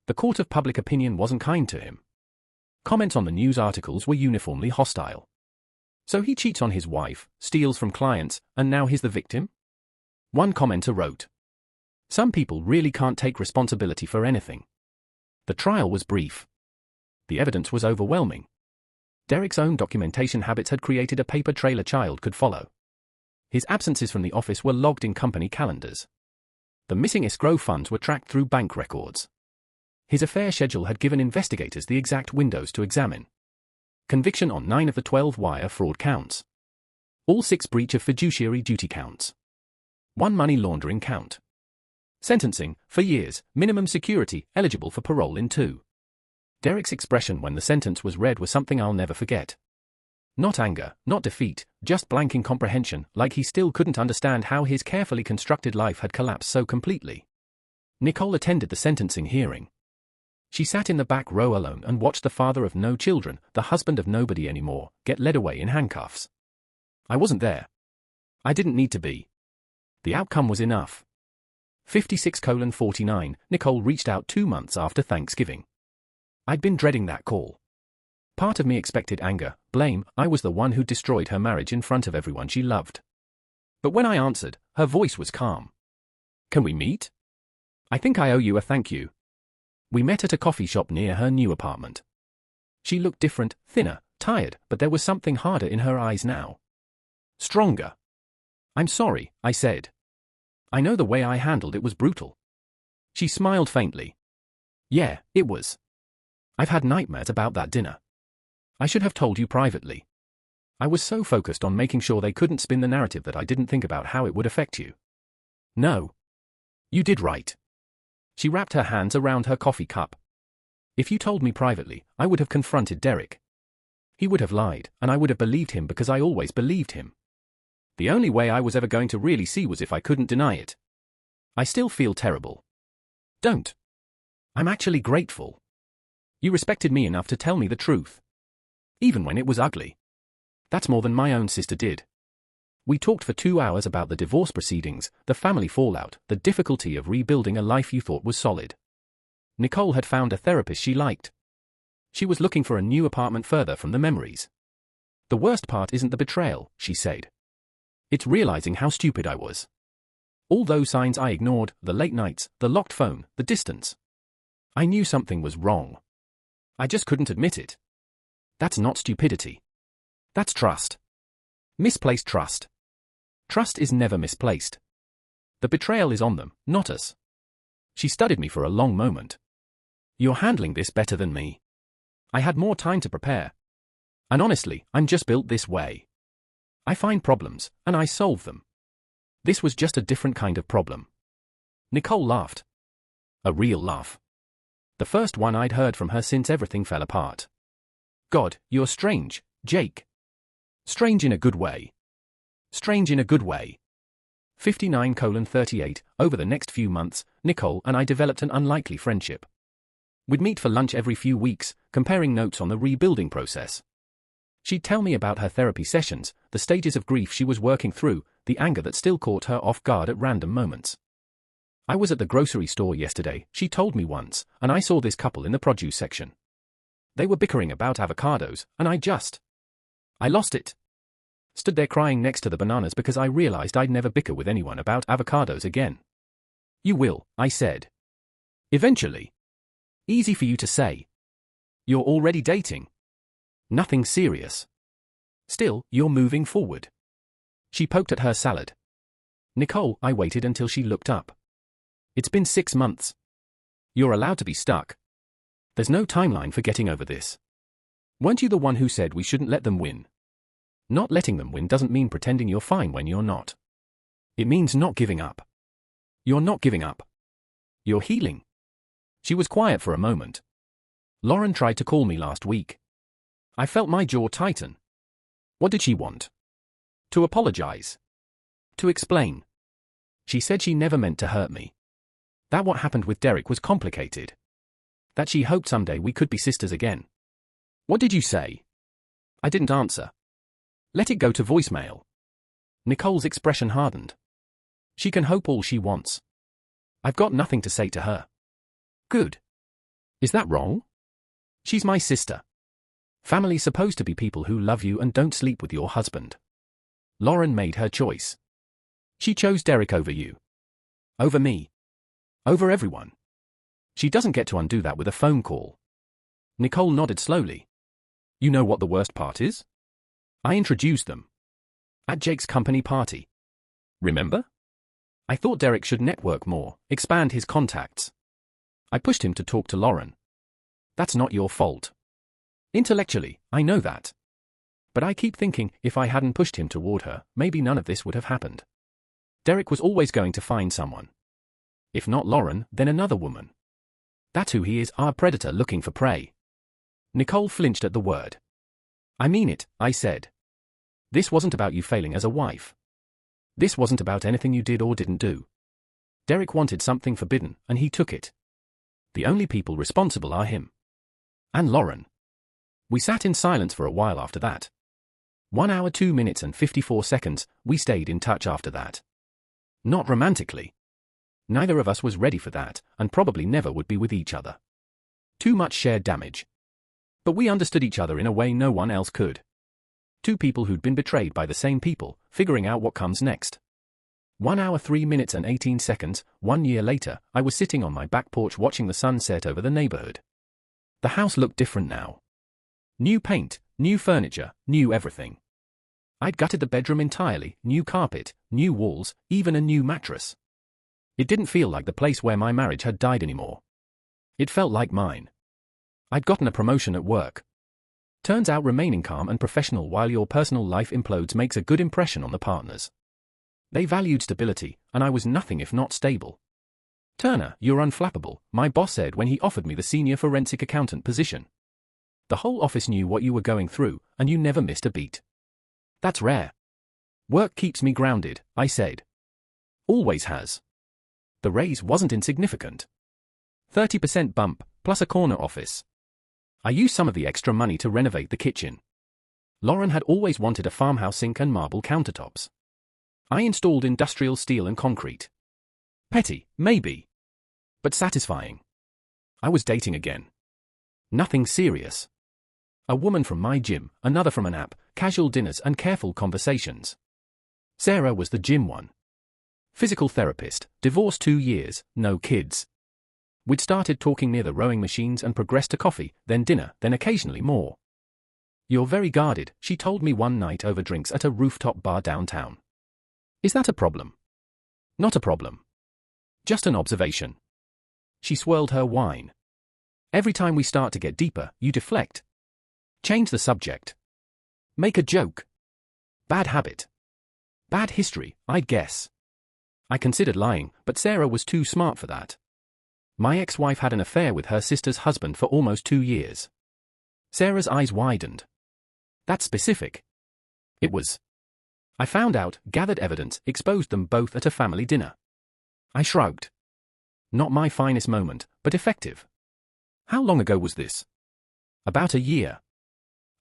The court of public opinion wasn't kind to him. Comments on the news articles were uniformly hostile. So he cheats on his wife, steals from clients, and now he's the victim? One commenter wrote, "Some people really can't take responsibility for anything." The trial was brief. The evidence was overwhelming. Derek's own documentation habits had created a paper trail a child could follow. His absences from the office were logged in company calendars. The missing escrow funds were tracked through bank records. His affair schedule had given investigators the exact windows to examine. Conviction on 9 of the 12 wire fraud counts. All 6 breach of fiduciary duty counts. 1 money laundering count. Sentencing, for years, minimum security, eligible for parole in 2. Derek's expression when the sentence was read was something I'll never forget. Not anger, not defeat, just blank incomprehension, like he still couldn't understand how his carefully constructed life had collapsed so completely. Nicole attended the sentencing hearing. She sat in the back row alone and watched the father of no children, the husband of nobody anymore, get led away in handcuffs. I wasn't there. I didn't need to be. The outcome was enough. 56:49, Nicole reached out 2 months after Thanksgiving. I'd been dreading that call. Part of me expected anger, blame, I was the one who destroyed her marriage in front of everyone she loved. But when I answered, her voice was calm. "Can we meet? I think I owe you a thank you." We met at a coffee shop near her new apartment. She looked different, thinner, tired, but there was something harder in her eyes now. Stronger. "I'm sorry," I said. "I know the way I handled it was brutal." She smiled faintly. "Yeah, it was. I've had nightmares about that dinner. I should have told you privately. I was so focused on making sure they couldn't spin the narrative that I didn't think about how it would affect you." "No. You did right." She wrapped her hands around her coffee cup. "If you told me privately, I would have confronted Derek. He would have lied, and I would have believed him because I always believed him. The only way I was ever going to really see was if I couldn't deny it. I still feel terrible." "Don't. I'm actually grateful. You respected me enough to tell me the truth. Even when it was ugly. That's more than my own sister did. We talked for 2 hours about the divorce proceedings, the family fallout, the difficulty of rebuilding a life you thought was solid. Nicole had found a therapist she liked. She was looking for a new apartment further from the memories. "The worst part isn't the betrayal," she said. "It's realizing how stupid I was. All those signs I ignored, the late nights, the locked phone, the distance. I knew something was wrong. I just couldn't admit it. That's not stupidity. That's trust. Misplaced trust. Trust is never misplaced. The betrayal is on them, not us." She studied me for a long moment. "You're handling this better than me. I had more time to prepare. And honestly, I'm just built this way. I find problems, and I solve them. This was just a different kind of problem." Nicole laughed. A real laugh. The first one I'd heard from her since everything fell apart. "God, you're strange, Jake. Strange in a good way. Strange in a good way." 59:38, over the next few months, Nicole and I developed an unlikely friendship. We'd meet for lunch every few weeks, comparing notes on the rebuilding process. She'd tell me about her therapy sessions, the stages of grief she was working through, the anger that still caught her off guard at random moments. "I was at the grocery store yesterday," she told me once, "and I saw this couple in the produce section. They were bickering about avocados, and I lost it. Stood there crying next to the bananas because I realized I'd never bicker with anyone about avocados again." "You will," I said. "Eventually. Easy for you to say. You're already dating. Nothing serious. Still, you're moving forward. She poked at her salad. Nicole, I waited until she looked up. It's been 6 months. You're allowed to be stuck. There's no timeline for getting over this. Weren't you the one who said we shouldn't let them win? Not letting them win doesn't mean pretending you're fine when you're not. It means not giving up. You're not giving up. You're healing. She was quiet for a moment. Lauren tried to call me last week. I felt my jaw tighten. What did she want? To apologize. To explain. She said she never meant to hurt me. That what happened with Derek was complicated. That she hoped someday we could be sisters again. What did you say? I didn't answer. Let it go to voicemail. Nicole's expression hardened. She can hope all she wants. I've got nothing to say to her. Good. Is that wrong? She's my sister. Family's supposed to be people who love you and don't sleep with your husband. Lauren made her choice. She chose Derek over you. Over me. Over everyone. She doesn't get to undo that with a phone call. Nicole nodded slowly. You know what the worst part is? I introduced them. At Jake's company party. Remember? I thought Derek should network more, expand his contacts. I pushed him to talk to Lauren. That's not your fault. Intellectually, I know that. But I keep thinking, if I hadn't pushed him toward her, maybe none of this would have happened. Derek was always going to find someone. If not Lauren, then another woman. That's who he is, our predator looking for prey. Nicole flinched at the word. I mean it, I said. This wasn't about you failing as a wife. This wasn't about anything you did or didn't do. Derek wanted something forbidden, and he took it. The only people responsible are him. And Lauren. We sat in silence for a while after that. 1 hour 2 minutes and 54 seconds, we stayed in touch after that. Not romantically. Neither of us was ready for that, and probably never would be with each other. Too much shared damage. But we understood each other in a way no one else could. Two people who'd been betrayed by the same people, figuring out what comes next. 1 hour 3 minutes and 18 seconds, 1 year later, I was sitting on my back porch watching the sun set over the neighborhood. The house looked different now. New paint, new furniture, new everything. I'd gutted the bedroom entirely, new carpet, new walls, even a new mattress. It didn't feel like the place where my marriage had died anymore. It felt like mine. I'd gotten a promotion at work. Turns out remaining calm and professional while your personal life implodes makes a good impression on the partners. They valued stability, and I was nothing if not stable. Turner, you're unflappable, my boss said when he offered me the senior forensic accountant position. The whole office knew what you were going through, and you never missed a beat. That's rare. Work keeps me grounded, I said. Always has. The raise wasn't insignificant. 30% bump, plus a corner office. I used some of the extra money to renovate the kitchen. Lauren had always wanted a farmhouse sink and marble countertops. I installed industrial steel and concrete. Petty, maybe. But satisfying. I was dating again. Nothing serious. A woman from my gym, another from an app, casual dinners and careful conversations. Sarah was the gym one. Physical therapist, divorced 2 years, no kids. We'd started talking near the rowing machines and progressed to coffee, then dinner, then occasionally more. You're very guarded, she told me one night over drinks at a rooftop bar downtown. Is that a problem? Not a problem. Just an observation. She swirled her wine. Every time we start to get deeper, you deflect. Change the subject. Make a joke. Bad habit. Bad history, I'd guess. I considered lying, but Sarah was too smart for that. My ex-wife had an affair with her sister's husband for almost 2 years. Sarah's eyes widened. That's specific. It was. I found out, gathered evidence, exposed them both at a family dinner. I shrugged. Not my finest moment, but effective. How long ago was this? About a year.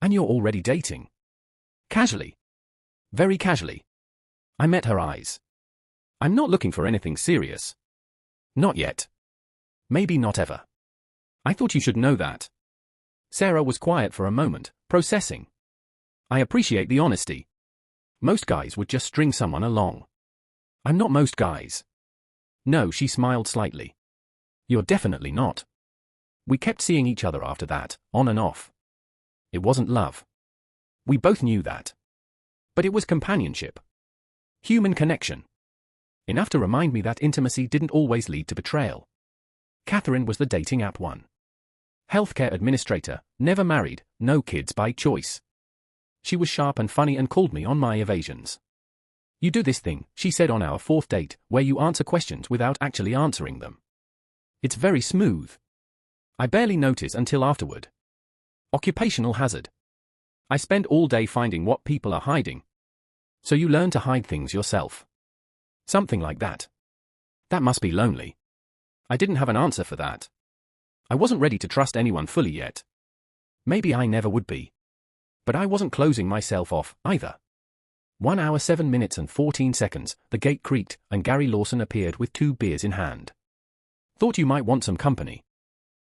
And you're already dating. Casually. Very casually. I met her eyes. I'm not looking for anything serious. Not yet. Maybe not ever. I thought you should know that. Sarah was quiet for a moment, processing. I appreciate the honesty. Most guys would just string someone along. I'm not most guys. No, she smiled slightly. You're definitely not. We kept seeing each other after that, on and off. It wasn't love. We both knew that. But it was companionship. Human connection. Enough to remind me that intimacy didn't always lead to betrayal. Catherine was the dating app one. Healthcare administrator, never married, no kids by choice. She was sharp and funny and called me on my evasions. You do this thing, she said on our fourth date, where you answer questions without actually answering them. It's very smooth. I barely notice until afterward. Occupational hazard. I spend all day finding what people are hiding. So you learn to hide things yourself. Something like that. That must be lonely. I didn't have an answer for that. I wasn't ready to trust anyone fully yet. Maybe I never would be. But I wasn't closing myself off, either. 1 hour 7 minutes and 14 seconds, the gate creaked, and Gary Lawson appeared with 2 beers in hand. Thought you might want some company.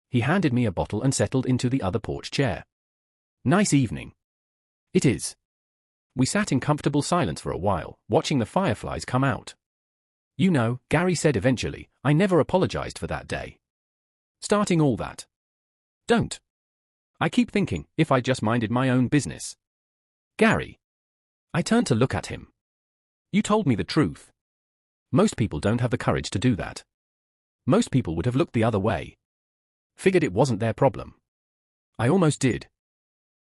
He handed me a bottle and settled into the other porch chair. Nice evening. It is. We sat in comfortable silence for a while, watching the fireflies come out. You know, Gary said eventually, I never apologized for that day. Starting all that. Don't. I keep thinking, if I just minded my own business. Gary. I turned to look at him. You told me the truth. Most people don't have the courage to do that. Most people would have looked the other way. Figured it wasn't their problem. I almost did.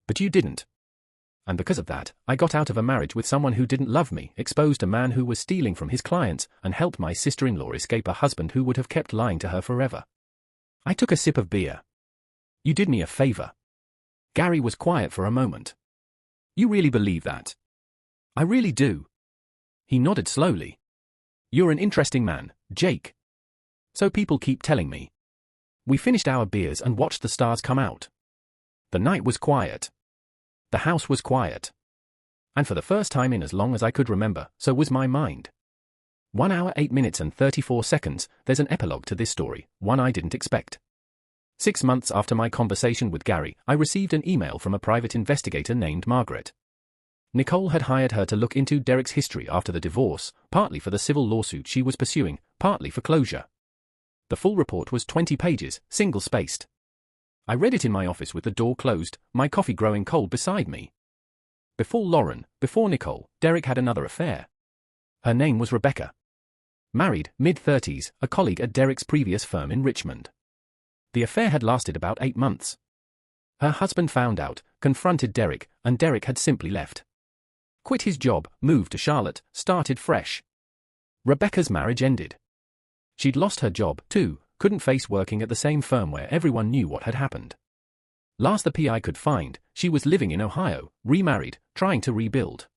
But you didn't. And because of that, I got out of a marriage with someone who didn't love me, exposed a man who was stealing from his clients, and helped my sister-in-law escape a husband who would have kept lying to her forever. I took a sip of beer. You did me a favor. Gary was quiet for a moment. You really believe that? I really do. He nodded slowly. You're an interesting man, Jake. So people keep telling me. We finished our beers and watched the stars come out. The night was quiet. The house was quiet. And for the first time in as long as I could remember, so was my mind. 1 hour 8 minutes and 34 seconds, there's an epilogue to this story, one I didn't expect. 6 months after my conversation with Gary, I received an email from a private investigator named Margaret. Nicole had hired her to look into Derek's history after the divorce, partly for the civil lawsuit she was pursuing, partly for closure. The full report was 20 pages, single-spaced. I read it in my office with the door closed, my coffee growing cold beside me. Before Lauren, before Nicole, Derek had another affair. Her name was Rebecca. Married, mid-30s, a colleague at Derek's previous firm in Richmond. The affair had lasted about 8 months. Her husband found out, confronted Derek, and Derek had simply left. Quit his job, moved to Charlotte, started fresh. Rebecca's marriage ended. She'd lost her job, too, couldn't face working at the same firm where everyone knew what had happened. Last the PI could find, she was living in Ohio, remarried, trying to rebuild.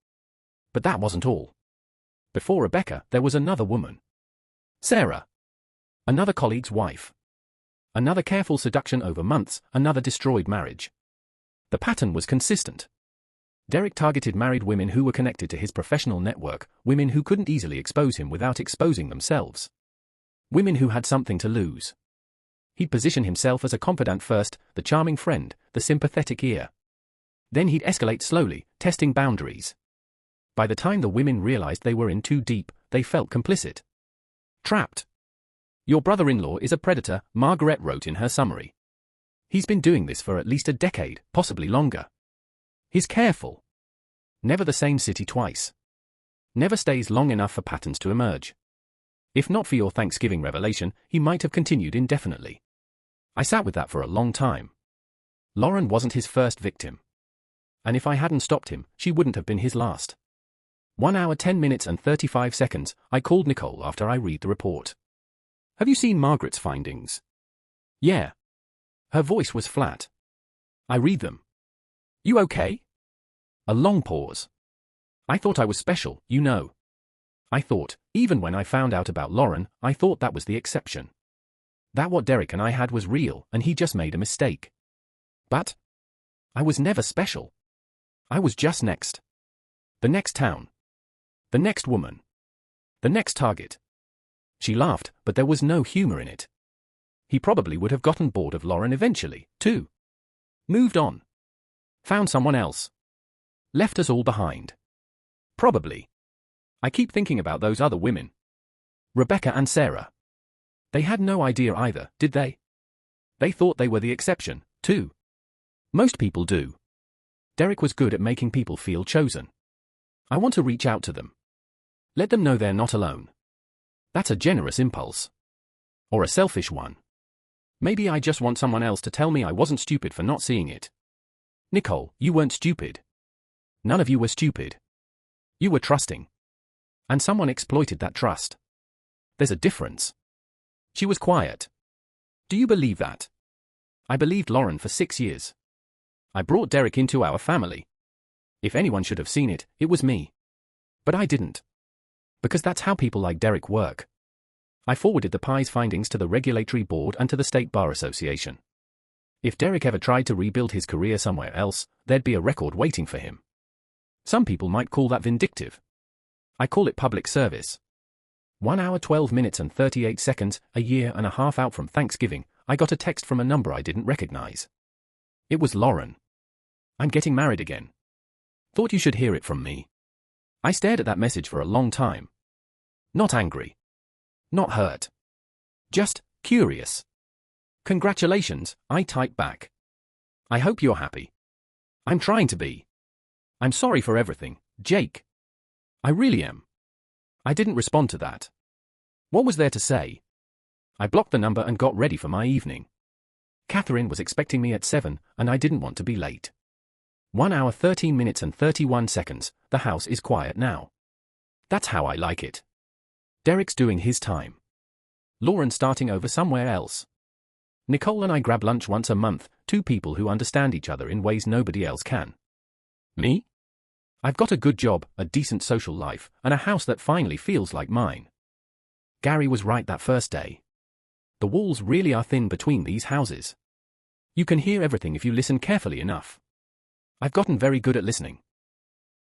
But that wasn't all. Before Rebecca, there was another woman. Sarah. Another colleague's wife. Another careful seduction over months, another destroyed marriage. The pattern was consistent. Derek targeted married women who were connected to his professional network, women who couldn't easily expose him without exposing themselves. Women who had something to lose. He'd position himself as a confidant first, the charming friend, the sympathetic ear. Then he'd escalate slowly, testing boundaries. By the time the women realized they were in too deep, they felt complicit. Trapped. Your brother-in-law is a predator, Margaret wrote in her summary. He's been doing this for at least a decade, possibly longer. He's careful. Never the same city twice. Never stays long enough for patterns to emerge. If not for your Thanksgiving revelation, he might have continued indefinitely. I sat with that for a long time. Lauren wasn't his first victim. And if I hadn't stopped him, she wouldn't have been his last. 1 hour 10 minutes and 35 seconds, I called Nicole after I read the report. Have you seen Margaret's findings? Yeah. Her voice was flat. I read them. You okay? A long pause. I thought I was special, you know. I thought, even when I found out about Lauren, I thought that was the exception. That what Derek and I had was real, and he just made a mistake. But I was never special. I was just next. The next town. The next woman. The next target. She laughed, but there was no humor in it. He probably would have gotten bored of Lauren eventually, too. Moved on. Found someone else. Left us all behind. Probably. I keep thinking about those other women. Rebecca and Sarah. They had no idea either, did they? They thought they were the exception, too. Most people do. Derek was good at making people feel chosen. I want to reach out to them. Let them know they're not alone. That's a generous impulse. Or a selfish one. Maybe I just want someone else to tell me I wasn't stupid for not seeing it. Nicole, you weren't stupid. None of you were stupid. You were trusting. And someone exploited that trust. There's a difference. She was quiet. Do you believe that? I believed Lauren for 6 years. I brought Derek into our family. If anyone should have seen it, it was me. But I didn't. Because that's how people like Derek work. I forwarded the PI's findings to the Regulatory Board and to the State Bar Association. If Derek ever tried to rebuild his career somewhere else, there'd be a record waiting for him. Some people might call that vindictive. I call it public service. 1 hour 12 minutes and 38 seconds, a year and a half out from Thanksgiving, I got a text from a number I didn't recognize. It was Lauren. I'm getting married again. Thought you should hear it from me. I stared at that message for a long time. Not angry. Not hurt. Just curious. Congratulations, I typed back. I hope you're happy. I'm trying to be. I'm sorry for everything, Jake. I really am. I didn't respond to that. What was there to say? I blocked the number and got ready for my evening. Catherine was expecting me at 7, and I didn't want to be late. 1 hour 13 minutes and 31 seconds, the house is quiet now. That's how I like it. Derek's doing his time. Lauren starting over somewhere else. Nicole and I grab lunch once a month, two people who understand each other in ways nobody else can. Me? I've got a good job, a decent social life, and a house that finally feels like mine. Gary was right that first day. The walls really are thin between these houses. You can hear everything if you listen carefully enough. I've gotten very good at listening.